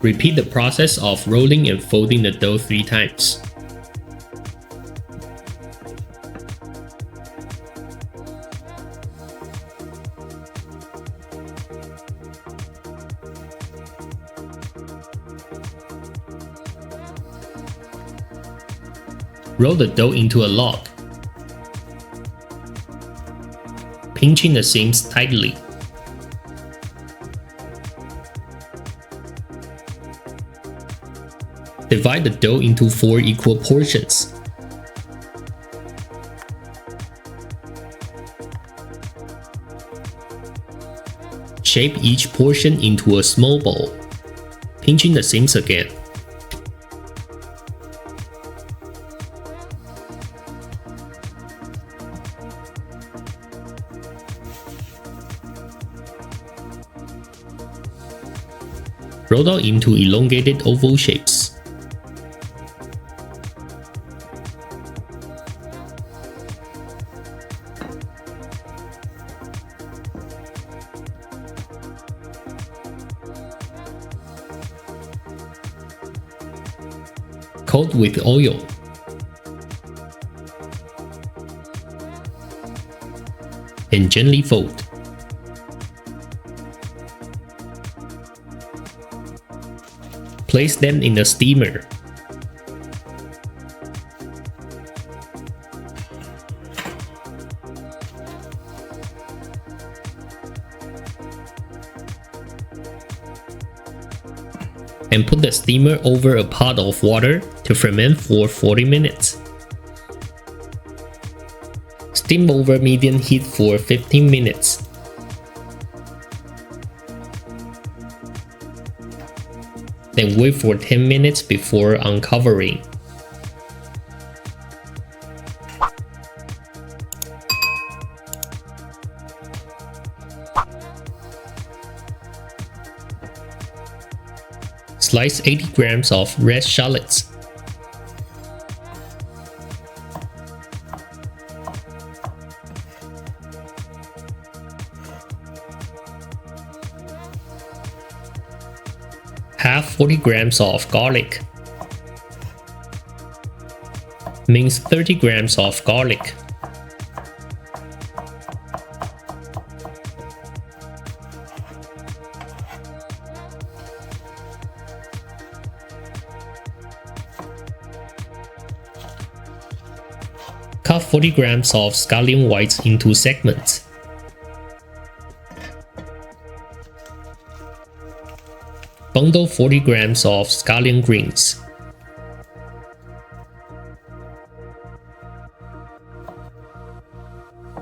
Repeat the process of rolling and folding the dough 3 times. Roll the dough into a log, pinching the seams tightly. Divide the dough into 4 equal portions. Shape each portion into a small ball, pinching the seams again. Roll out into elongated oval shapes. Coat with oil. And gently fold. Place them in a steamer. And put the steamer over a pot of water to ferment for 40 minutes. Steam over medium heat for 15 minutes. Then wait for 10 minutes before uncovering. Slice 80 grams of red shallots. Half 40 grams of garlic. Mince 30 grams of garlic. Cut 40 grams of scallion whites into segments. Bundle 40 grams of scallion greens.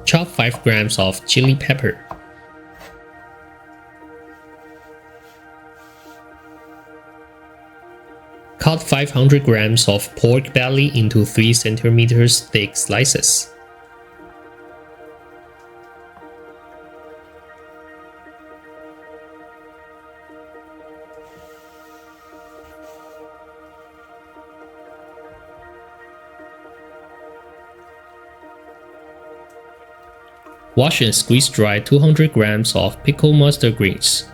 Chop 5 grams of chili pepper. Cut 500 grams of pork belly into 3 centimeters thick slices. Wash and squeeze dry 200 grams of pickled mustard greens.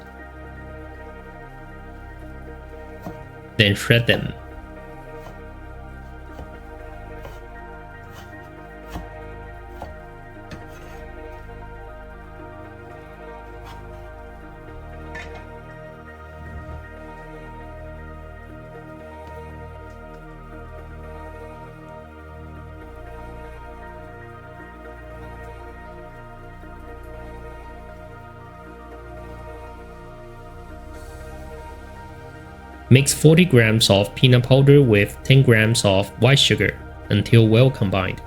Then shred them. Mix 40 grams of peanut powder with 10 grams of white sugar until well combined.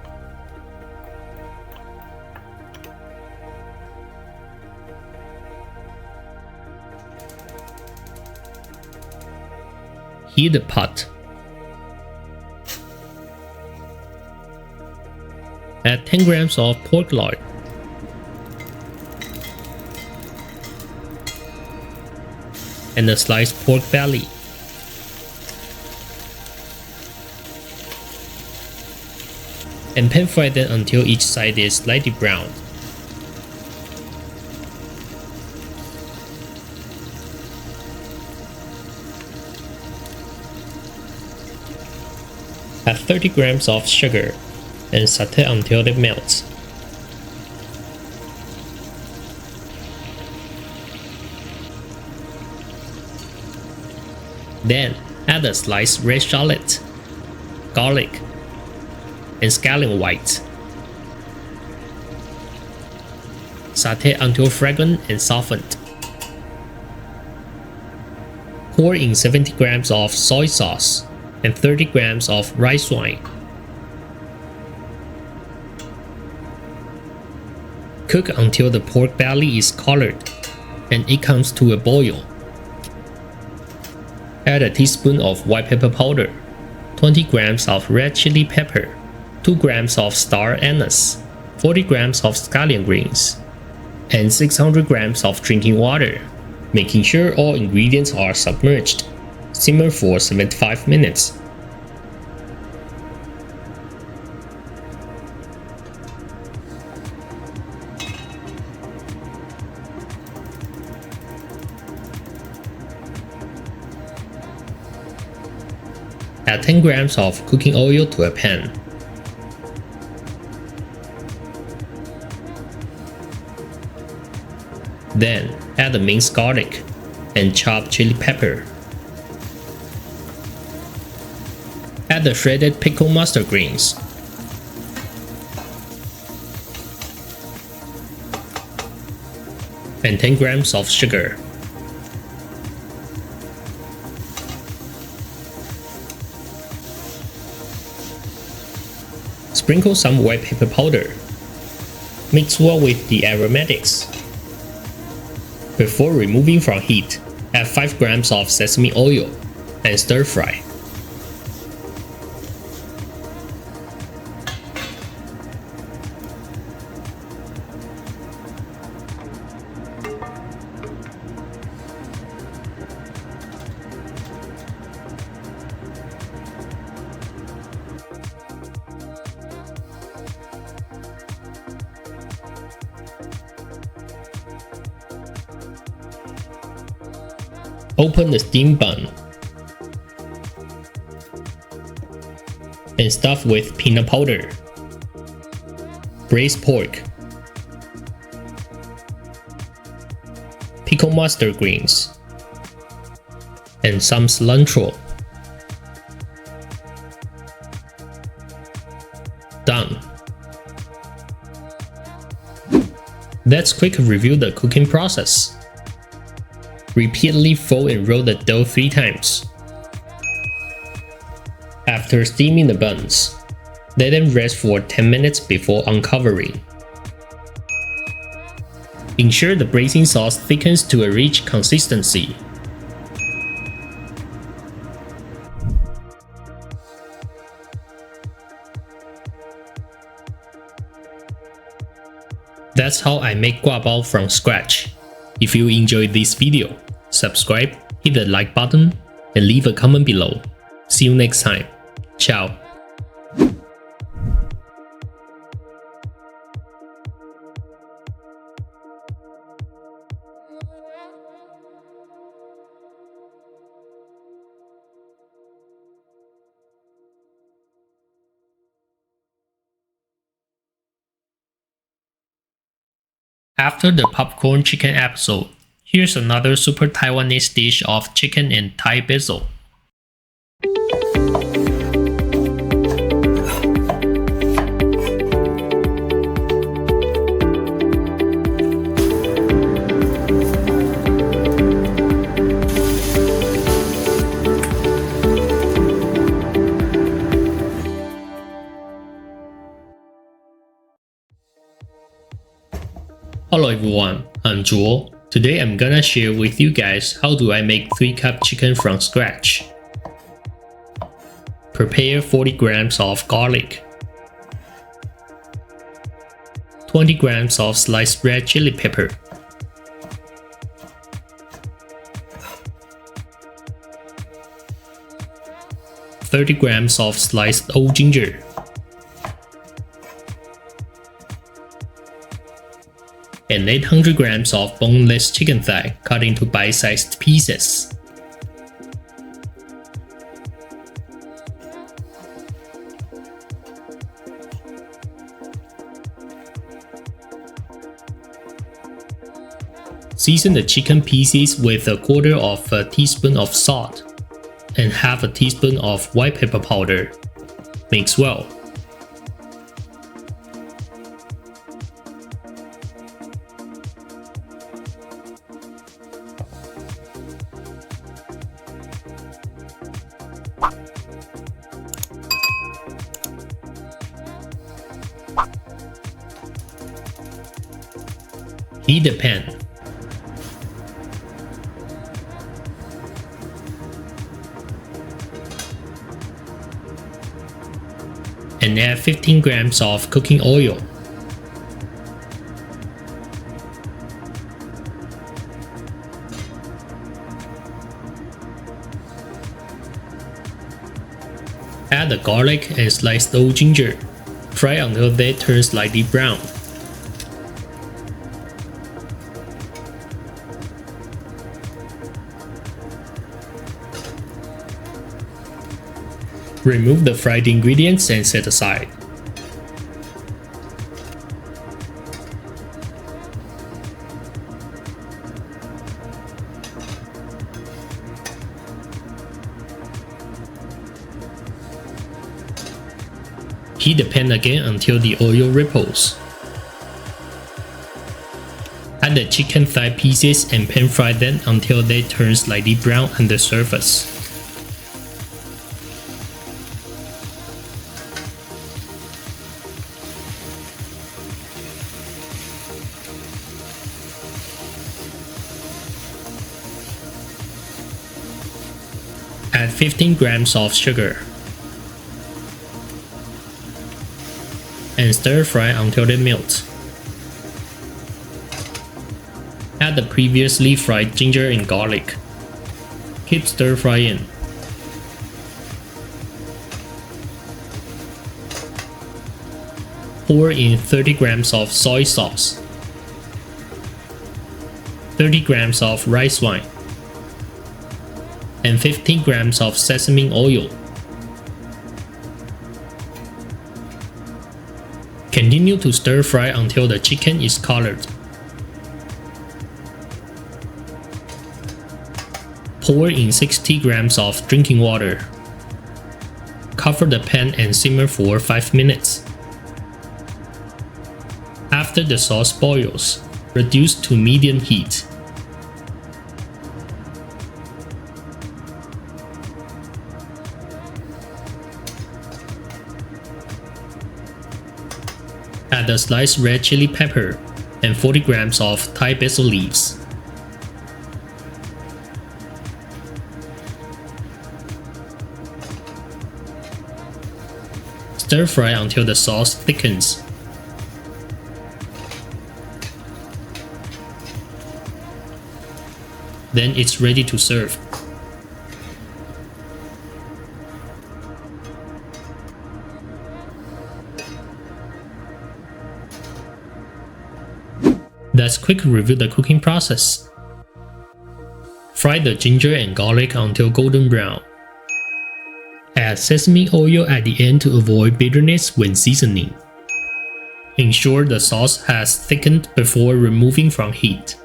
Heat the pot. Add 10 grams of pork lard. And a sliced pork belly. And pan fry them until each side is slightly browned. Add 30 grams of sugar and saute until it melts. Then add a sliced red shallot, garlic, and scallion white. Saute until fragrant and softened. Pour in 70 grams of soy sauce and 30 grams of rice wine. Cook until the pork belly is colored and it comes to a boil. Add a teaspoon of white pepper powder, 20 grams of red chili pepper, 2 grams of star anise, 40 grams of scallion greens, and 600 grams of drinking water, making sure all ingredients are submerged. Simmer for 75 minutes. Add 10 grams of cooking oil to a pan. Then add the minced garlic and chopped chili pepper. Add the shredded pickled mustard greens. And 10 grams of sugar. Sprinkle some white pepper powder. Mix well with the aromatics. Before removing from heat, add 5 grams of sesame oil and stir fry. Open the steamed bun and stuff with peanut powder, braised pork, pickled mustard greens, and some cilantro. Done. Let's quickly review the cooking process. Repeatedly fold and roll the dough 3 times. After steaming the buns, let them rest for 10 minutes before uncovering. Ensure the braising sauce thickens to a rich consistency. That's how I make Gua Bao from scratch. If you enjoyed this video, subscribe, hit the like button, and leave a comment below. See you next time. Ciao. After the popcorn chicken episode, here's another super Taiwanese dish of chicken and Thai basil. Hello everyone, I'm Joel. Today I'm gonna share with you guys how do I make 3-cup chicken from scratch. Prepare 40 grams of garlic, 20 grams of sliced red chili pepper, 30 grams of sliced old ginger, and 800 grams of boneless chicken thigh cut into bite-sized pieces. Season the chicken pieces with a quarter of a teaspoon of salt and half a teaspoon of white pepper powder. Mix well. Heat the pan. And add 15 grams of cooking oil. Add the garlic and sliced old ginger. Fry until they turn slightly brown. Remove the fried ingredients and set aside. Heat the pan again until the oil ripples. Add the chicken thigh pieces and pan fry them until they turn slightly brown on the surface. Add 15 grams of sugar and stir fry until they melt. Add the previously fried ginger and garlic. Keep stir frying. Pour in 30 grams of soy sauce, 30 grams of rice wine, and 15 grams of sesame oil. Continue to stir fry until the chicken is colored. Pour in 60 grams of drinking water. Cover the pan and simmer for 5 minutes. After the sauce boils, reduce to medium heat. Add a sliced red chili pepper and 40 grams of Thai basil leaves. Stir fry until the sauce thickens. Then it's ready to serve. Let's quickly review the cooking process. Fry the ginger and garlic until golden brown. Add sesame oil at the end to avoid bitterness when seasoning. Ensure the sauce has thickened before removing from heat.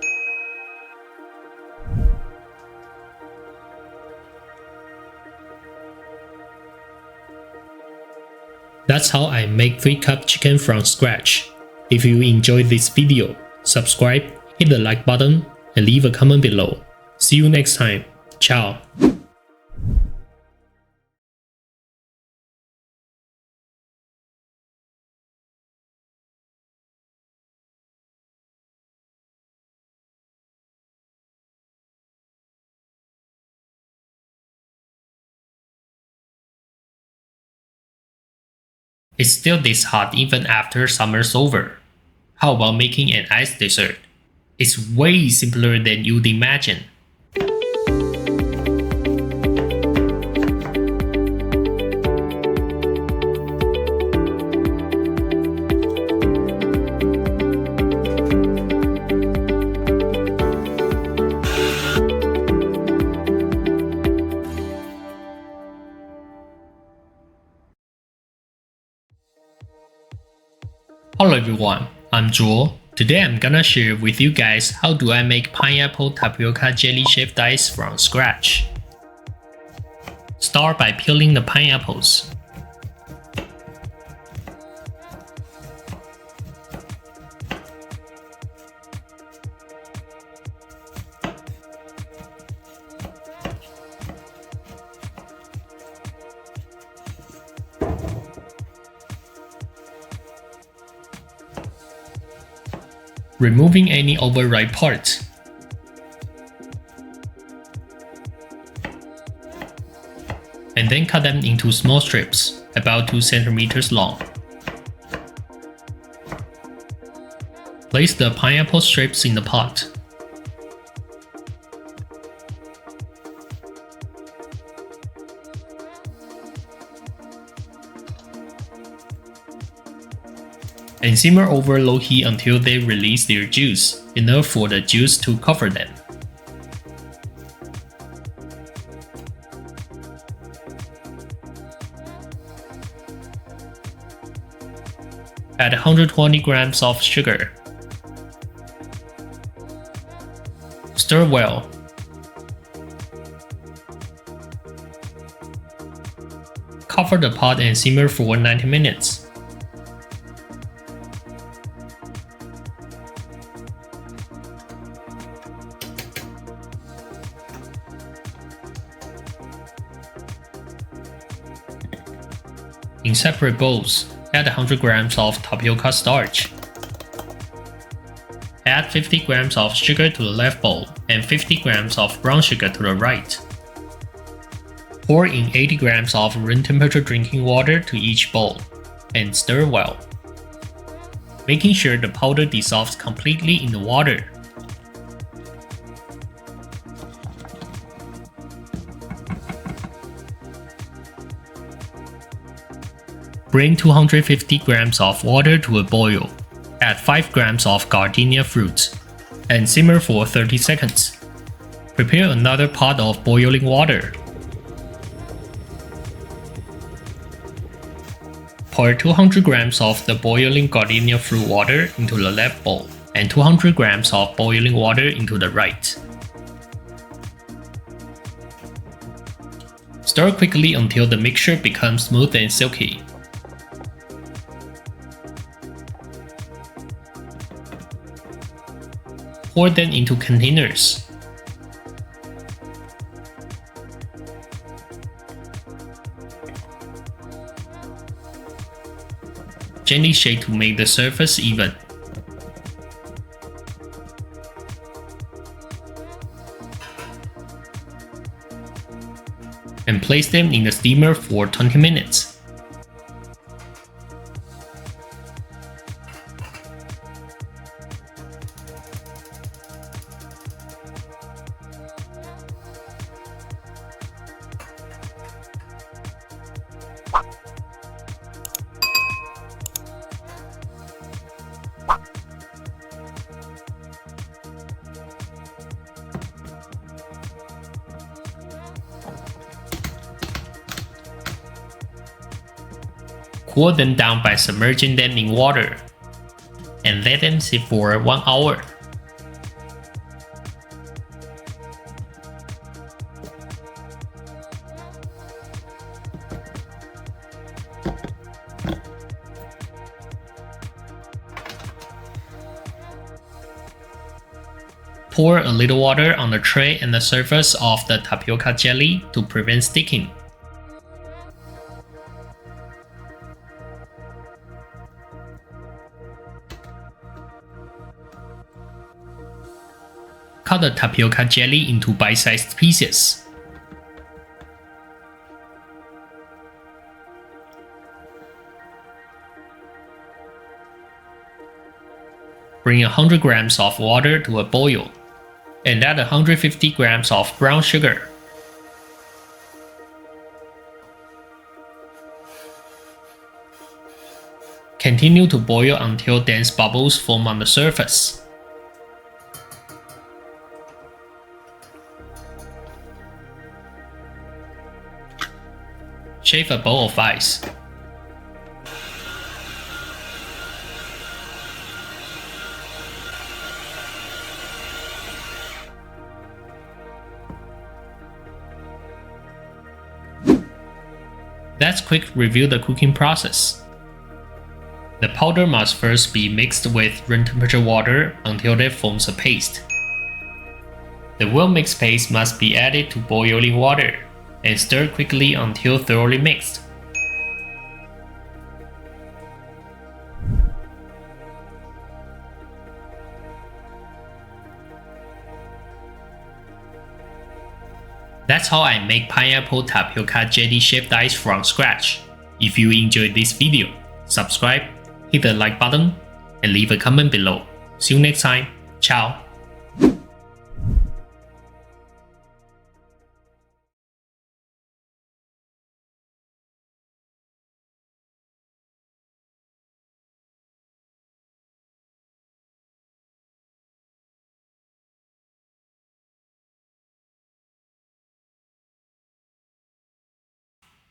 That's how I make 3-cup chicken from scratch. If you enjoyed this video, subscribe, hit the like button, and leave a comment below. See you next time. Ciao. It's still this hot even after summer's over. How about making an ice dessert? It's way simpler than you'd imagine. Hello everyone, I'm Zhuo. Today I'm gonna share with you guys how do I make pineapple tapioca jelly shaved ice from scratch. Start by peeling the pineapples. Removing any overripe parts. And then cut them into small strips, about 2 cm long. Place the pineapple strips in the pot. And simmer over low heat until they release their juice, enough for the juice to cover them. Add 120 grams of sugar. Stir well. Cover the pot and simmer for 90 minutes. In separate bowls, add 100 grams of tapioca starch. Add 50 grams of sugar to the left bowl and 50 grams of brown sugar to the right. Pour in 80 grams of room temperature drinking water to each bowl, and stir well, making sure the powder dissolves completely in the water. Bring 250 grams of water to a boil. Add 5 grams of gardenia fruit and simmer for 30 seconds. Prepare another pot of boiling water. Pour 200 grams of the boiling gardenia fruit water into the left bowl and 200 grams of boiling water into the right. Stir quickly until the mixture becomes smooth and silky. Pour them into containers. Gently shake to make the surface even. And place them in the steamer for 20 minutes. Cool them down by submerging them in water, and let them sit for 1 hour. Pour a little water on the tray and the surface of the tapioca jelly to prevent sticking. Cut the tapioca jelly into bite-sized pieces. Bring 100 grams of water to a boil, and add 150 grams of brown sugar. Continue to boil until dense bubbles form on the surface. Shave a bowl of ice. Let's quick review the cooking process. The powder must first be mixed with room temperature water until it forms a paste. The well-mixed paste must be added to boiling water and stirred quickly until thoroughly mixed. That's how I make pineapple tapioca jelly shaped ice from scratch. If you enjoyed this video, subscribe, hit the like button, and leave a comment below. See you next time. Ciao.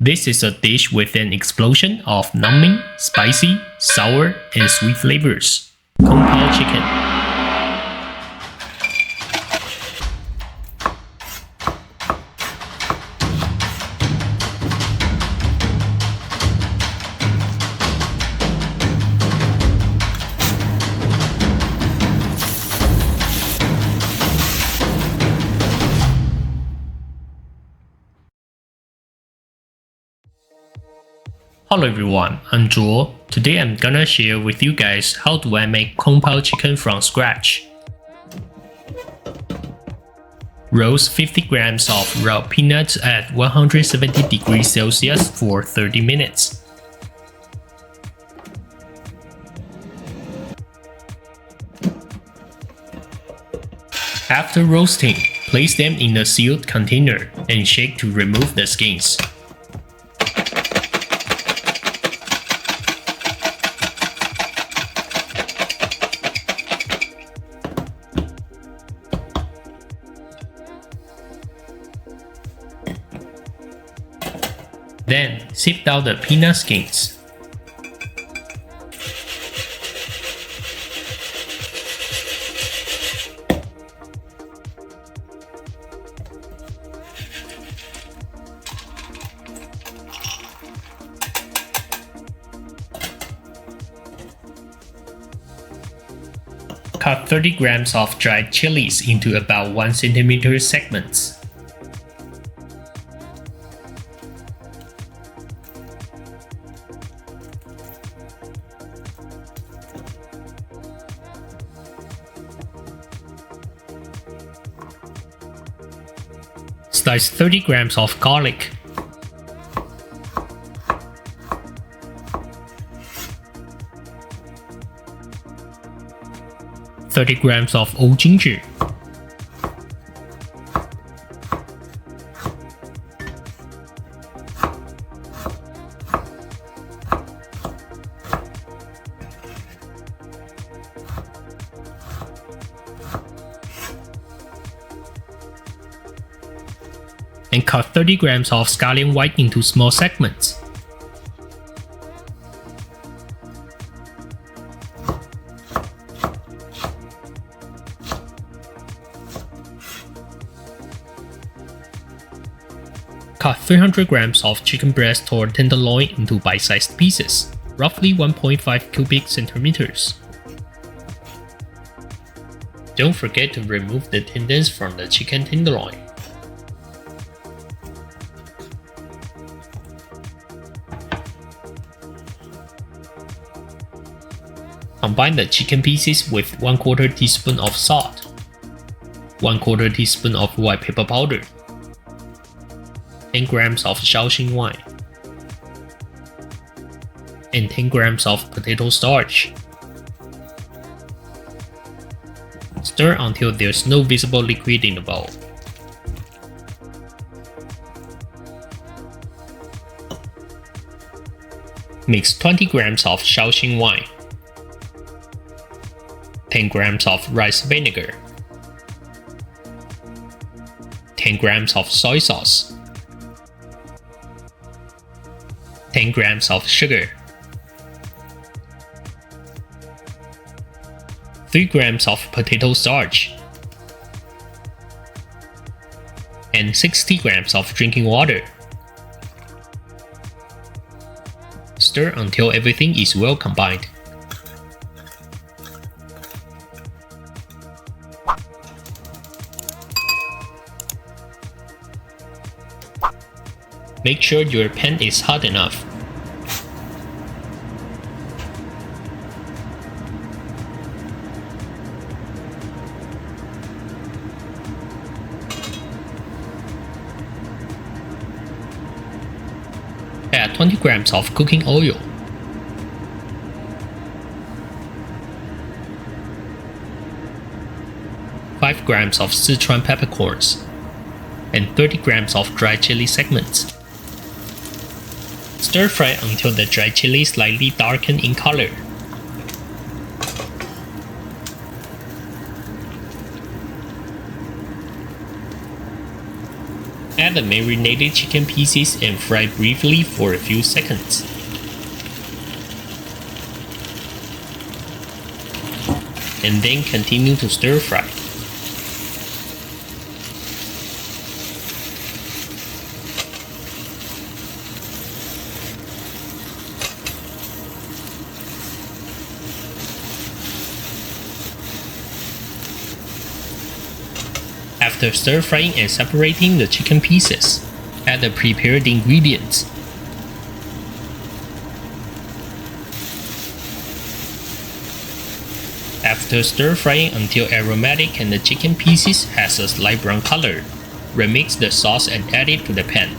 This is a dish with an explosion of numbing, spicy, sour, and sweet flavors. Pao Chicken. Hello everyone, I'm Zhuo. Today I'm gonna share with you guys how do I make Pao Chicken from scratch. Roast 50 grams of raw peanuts at 170 degrees Celsius for 30 minutes. After roasting, place them in a sealed container and shake to remove the skins. Then, sift out the peanut skins. Cut 30 grams of dried chilies into about 1 cm segments. Slice 30 grams of garlic. $30 grams of old ginger. And cut 30 grams of scallion white into small segments. Cut 300 grams of chicken breast or tenderloin into bite-sized pieces, roughly 1.5 cubic centimeters. Don't forget to remove the tendons from the chicken tenderloin. Combine the chicken pieces with 1/4 teaspoon of salt, 1/4 teaspoon of white pepper powder, 10 grams of Shaoxing wine, and 10 grams of potato starch. Stir until there's no visible liquid in the bowl. Mix 20 grams of Shaoxing wine, 10 grams of rice vinegar, 10 grams of soy sauce, 10 grams of sugar, 3 grams of potato starch, and 60 grams of drinking water. Stir until everything is well combined. Make sure your pan is hot enough. Add 20 grams of cooking oil. Five grams of Sichuan peppercorns and 30 grams of dry chili segments. Stir fry until the dry chili slightly darken in color. Add the marinated chicken pieces and fry briefly for a few seconds. And then continue to stir fry. After stir-frying and separating the chicken pieces, add the prepared ingredients. After stir-frying until aromatic and the chicken pieces has a light brown color, remix the sauce and add it to the pan.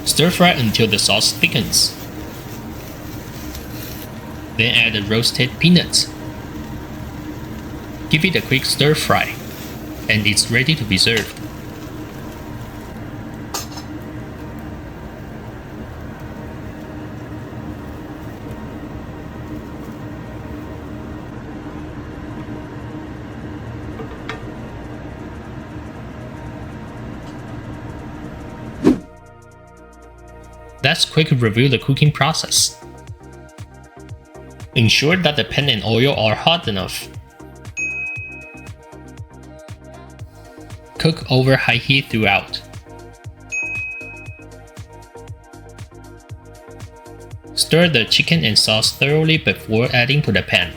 Stir fry until the sauce thickens. Then add the roasted peanuts. Give it a quick stir fry, and it's ready to be served. Let's quickly review the cooking process. Ensure that the pan and oil are hot enough. Cook over high heat throughout. Stir the chicken and sauce thoroughly before adding to the pan.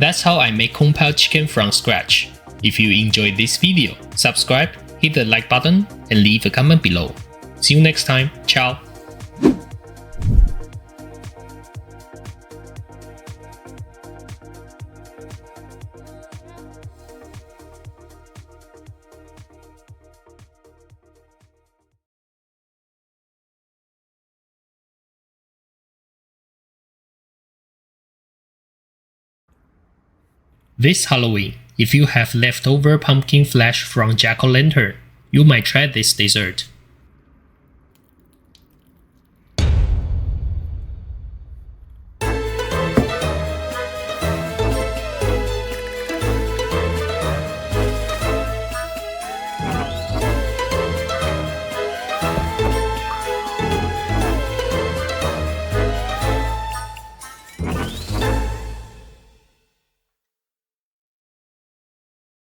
That's how I make Kung Pao chicken from scratch. If you enjoyed this video, subscribe, hit the like button, and leave a comment below. See you next time. Ciao! This Halloween, if you have leftover pumpkin flesh from jack-o'-lantern, you might try this dessert.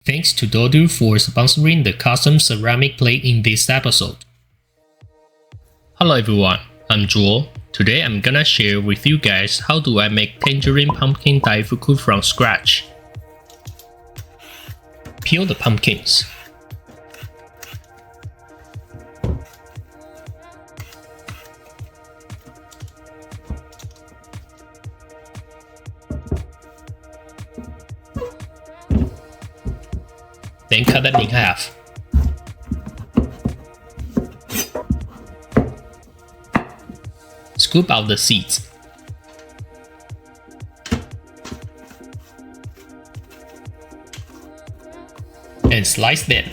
Thanks to Dodu for sponsoring the custom ceramic plate in this episode. Hello everyone, I'm Joel. Today I'm gonna share with you guys how do I make Tangerine Pumpkin Daifuku from scratch. Peel the pumpkins. Then cut them in half. Scoop out the seeds. And slice them.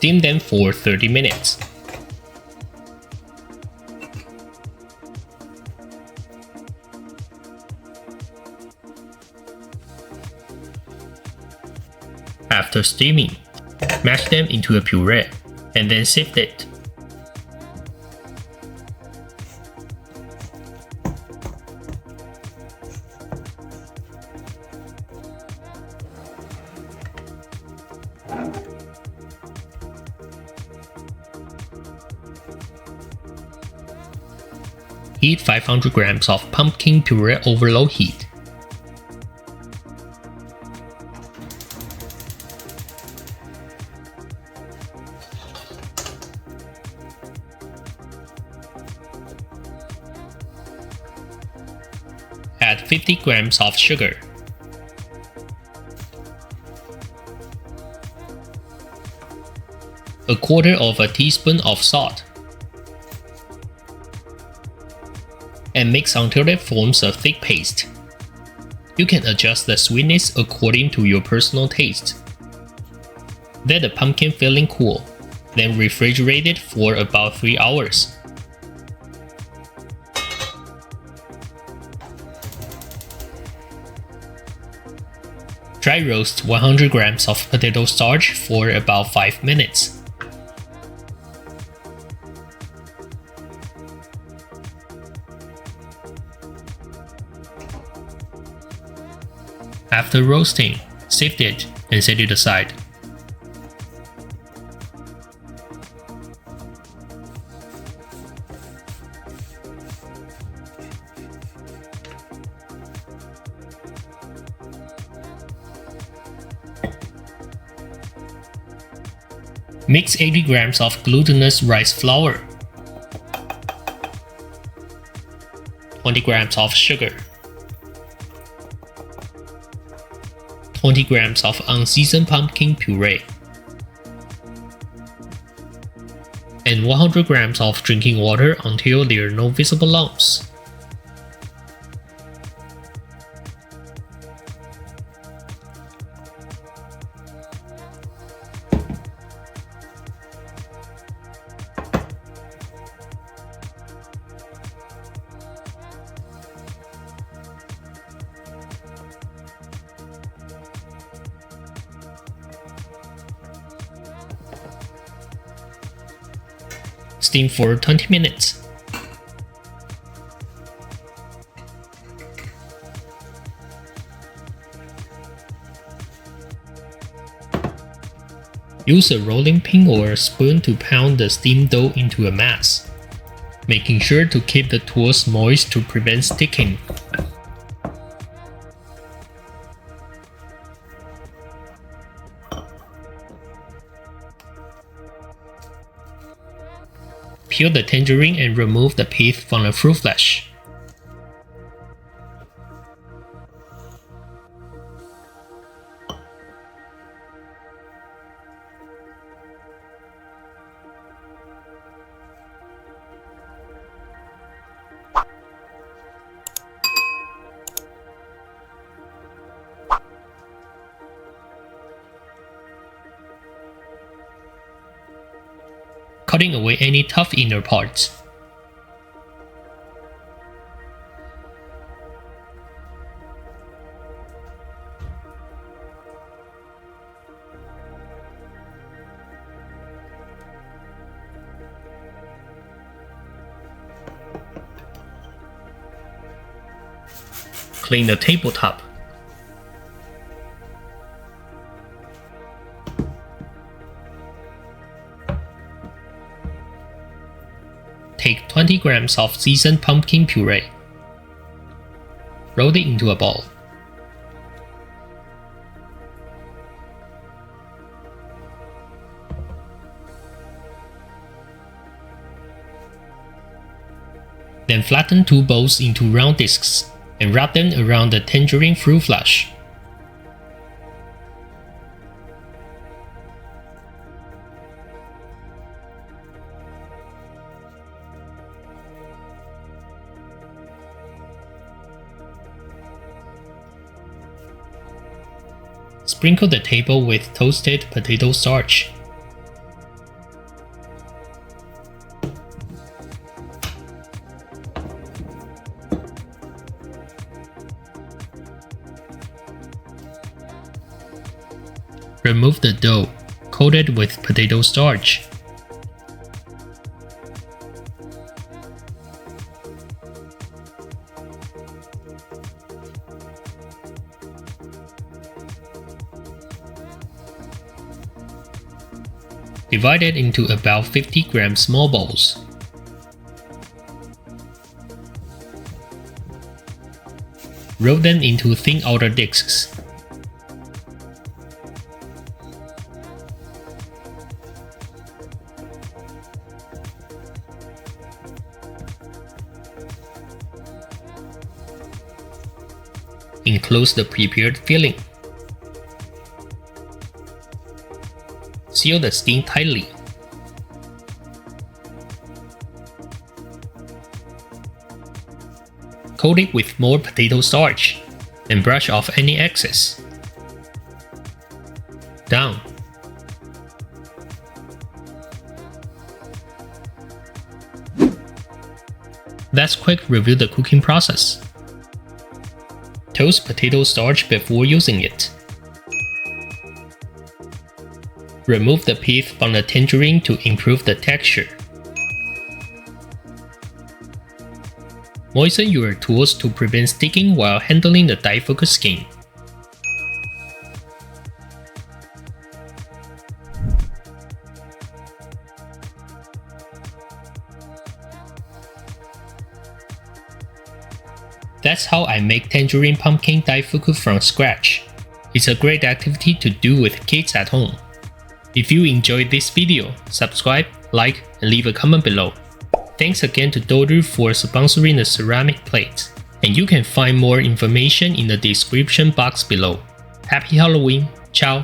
Steam them for 30 minutes. After steaming, mash them into a puree and then sift it. Heat 500 grams of pumpkin puree over low heat. Add 50 grams of sugar. A quarter of a teaspoon of salt. And mix until it forms a thick paste. You can adjust the sweetness according to your personal taste. Let the pumpkin filling cool, then refrigerate it for about 3 hours. Dry roast 100 grams of potato starch for about 5 minutes. After roasting, sift it and set it aside. Mix 80 grams of glutinous rice flour, 20 grams of sugar, 20 grams of unseasoned pumpkin puree, and 100 grams of drinking water until there are no visible lumps. Steam for 20 minutes. Use a rolling pin or a spoon to pound the steamed dough into a mass, making sure to keep the tools moist to prevent sticking. Peel the tangerine and remove the pith from the fruit flesh. Cutting away any tough inner parts. Clean the tabletop. Take 20 grams of seasoned pumpkin puree. Roll it into a ball. Then flatten 2 balls into round discs and wrap them around the tangerine fruit flesh. Sprinkle the table with toasted potato starch. Remove the dough, coat it with potato starch. Divide it into about 50-gram small balls. Roll them into thin outer discs. Enclose the prepared filling. Seal the skin tightly. Coat it with more potato starch and brush off any excess. Done. Let's quick review the cooking process. Toast potato starch before using it. Remove the pith from the tangerine to improve the texture. Moisten your tools to prevent sticking while handling the Daifuku skin. That's how I make Tangerine Pumpkin Daifuku from scratch. It's a great activity to do with kids at home. If you enjoyed this video, subscribe, like, and leave a comment below. Thanks again to Dodu for sponsoring the ceramic plate, and you can find more information in the description box below. Happy Halloween! Ciao!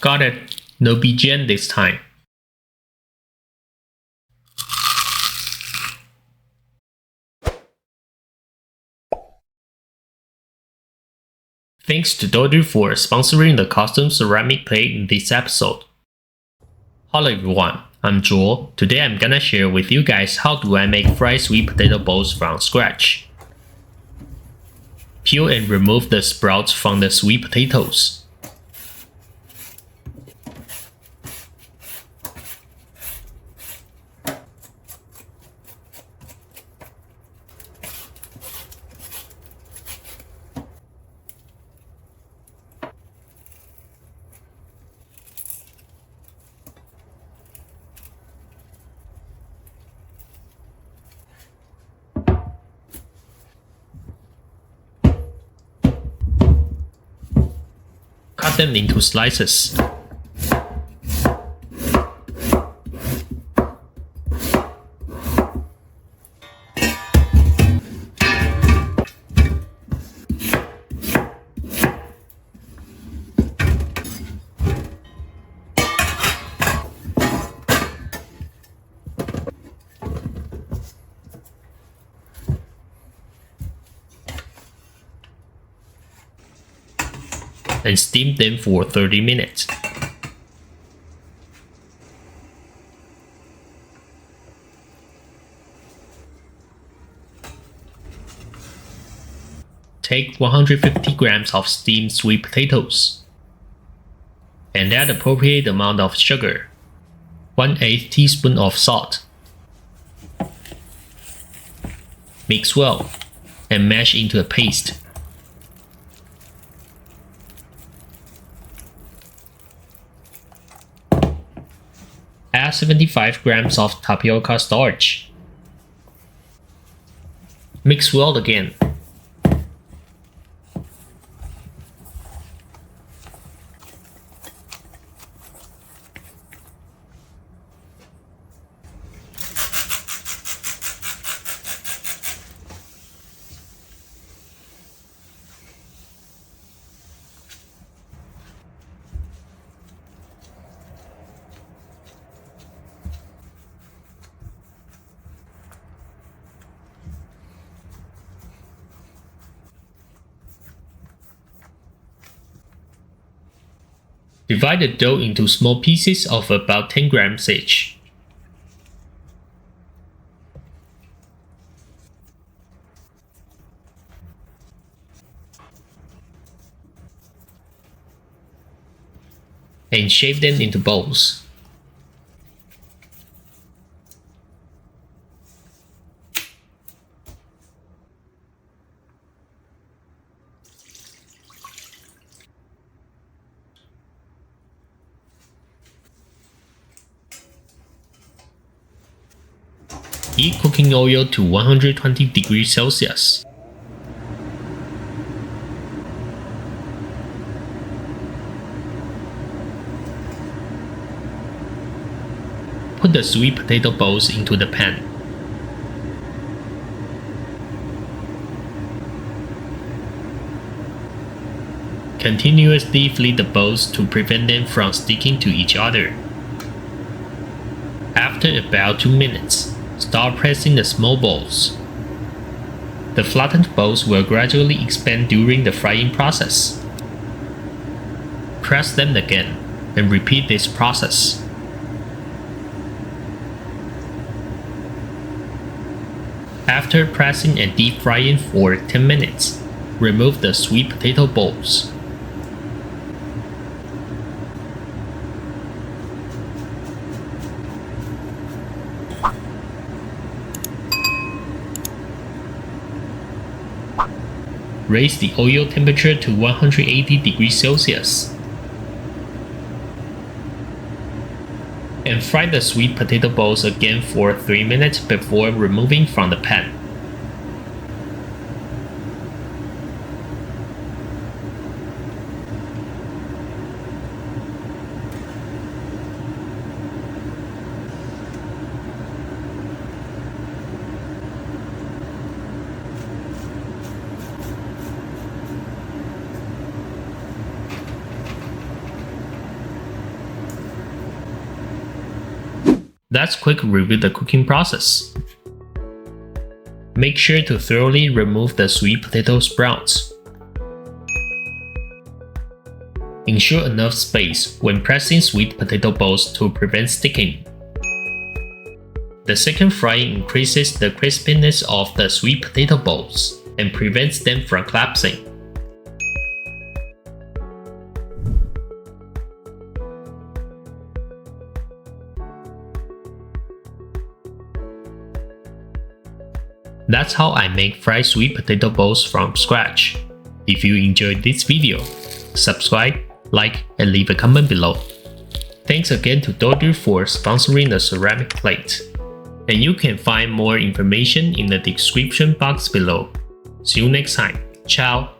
Got it. No BGM this time. Thanks to Dodu for sponsoring the custom ceramic plate in this episode. Hello everyone, I'm Joel. Today I'm gonna share with you guys how do I make fried sweet potato balls from scratch. Peel and remove the sprouts from the sweet potatoes. Cut them into slices. And steam them for 30 minutes. Take 150 grams of steamed sweet potatoes and add appropriate amount of sugar, 1/8 teaspoon of salt. Mix well and mash into a paste. Add 75 grams of tapioca starch. Mix well again. Divide the dough into small pieces of about 10 grams each. And shape them into balls. Heat cooking oil to 120 degrees Celsius. Put the sweet potato balls into the pan. Continuously flip the balls to prevent them from sticking to each other. After about 2 minutes, start pressing the small balls. The flattened balls will gradually expand during the frying process. Press them again and repeat this process. After pressing and deep frying for 10 minutes, remove the sweet potato balls. Raise the oil temperature to 180 degrees Celsius. And fry the sweet potato balls again for 3 minutes before removing from the pan. Let's quickly review the cooking process. Make sure to thoroughly remove the sweet potato sprouts. Ensure enough space when pressing sweet potato balls to prevent sticking. The second frying increases the crispiness of the sweet potato balls and prevents them from collapsing. That's how I make fried sweet potato balls from scratch. If you enjoyed this video, subscribe, like, and leave a comment below. Thanks again to Dodu for sponsoring the ceramic plate. And you can find more information in the description box below. See you next time. Ciao!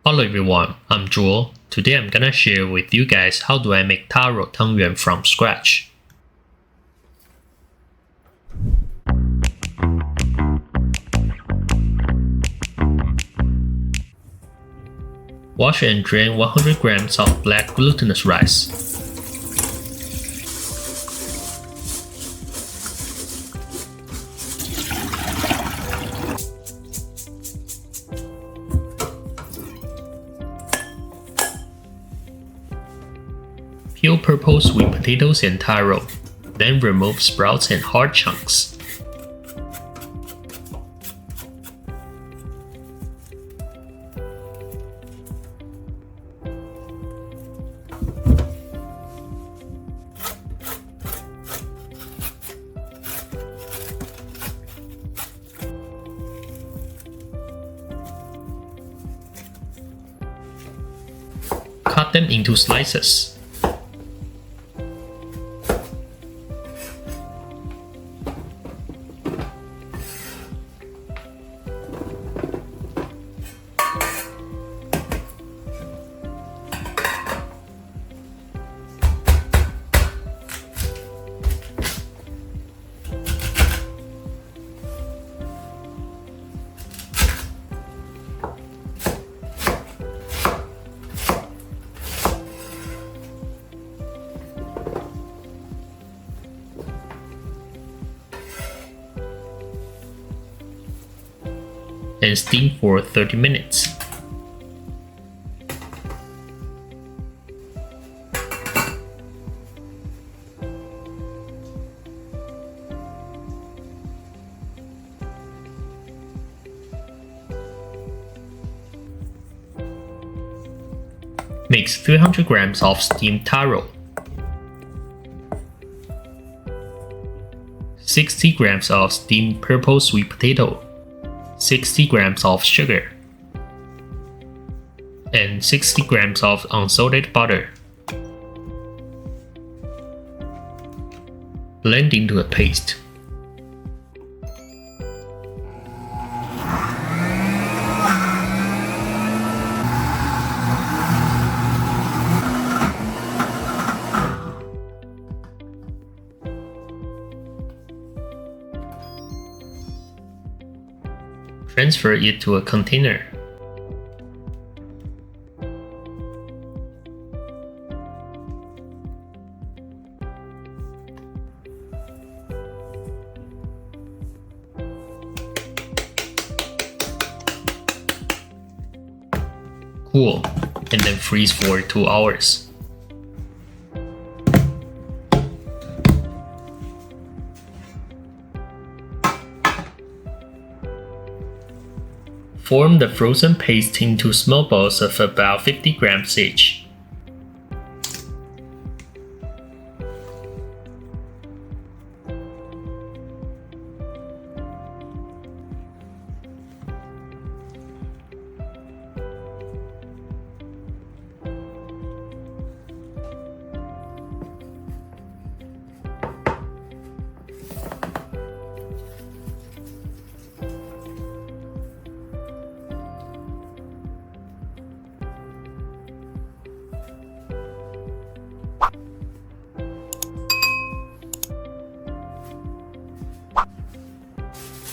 Hello everyone, I'm Joel. Today I'm gonna share with you guys how do I make Taro Tangyuan from scratch. Wash and drain 100 grams of black glutinous rice. Peel purple sweet potatoes and taro, then remove sprouts and hard chunks. Cut them into slices. and steam for 30 minutes. Mix 300 grams of steamed taro, 60 grams of steamed purple sweet potato, 60 grams of sugar, and 60 grams of unsalted butter. Blend into a paste. Transfer it to a container. Cool, and then freeze for 2 hours. Form the frozen paste into small balls of about 50 grams each.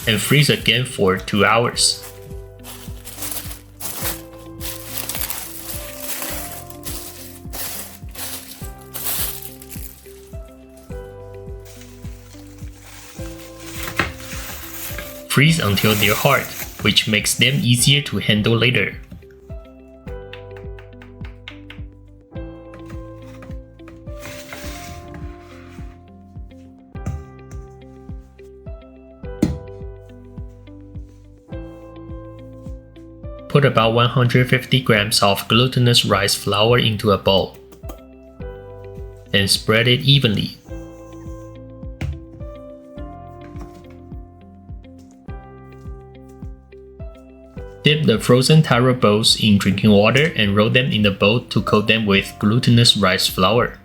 And freeze again for 2 hours. Freeze until they're hard, which makes them easier to handle later. Put about 150 grams of glutinous rice flour into a bowl and spread it evenly. Dip the frozen taro balls in drinking water and roll them in the bowl to coat them with glutinous rice flour.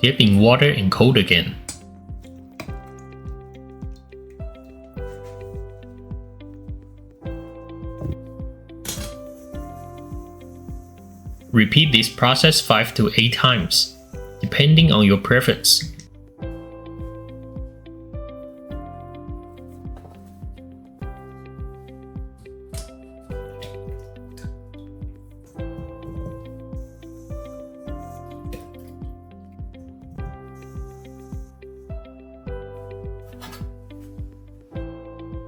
Dip in water and coat again. Repeat this process 5 to 8 times, depending on your preference.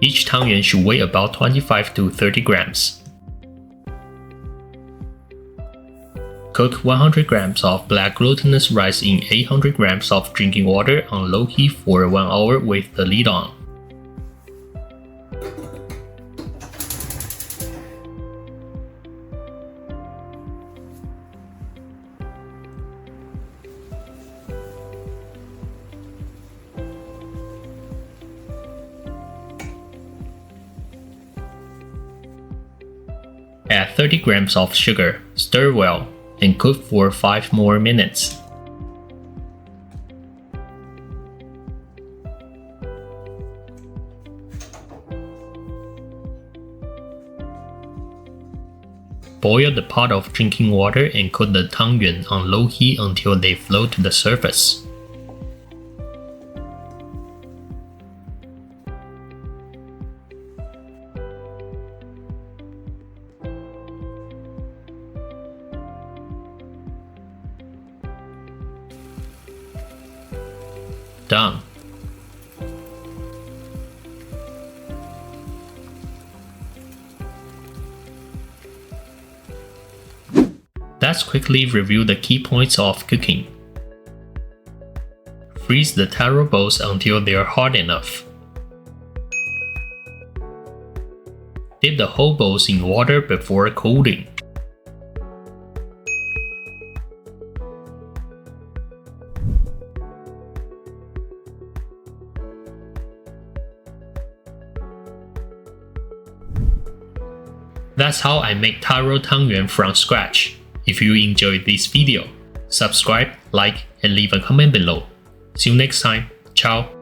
Each tangyuan should weigh about 25 to 30 grams. Cook 100 grams of black glutinous rice in 800 grams of drinking water on low heat for 1 hour with the lid on. Add 30 grams of sugar, stir well, and cook for 5 more minutes. Boil the pot of drinking water and cook the tangyuan on low heat until they float to the surface. done. Let's quickly review the key points of cooking. Freeze the taro balls until they're hard enough. Dip the whole balls in water before cooling. That's how I make Taro Tangyuan from scratch. If you enjoyed this video, subscribe, like, and leave a comment below. See you next time. Ciao.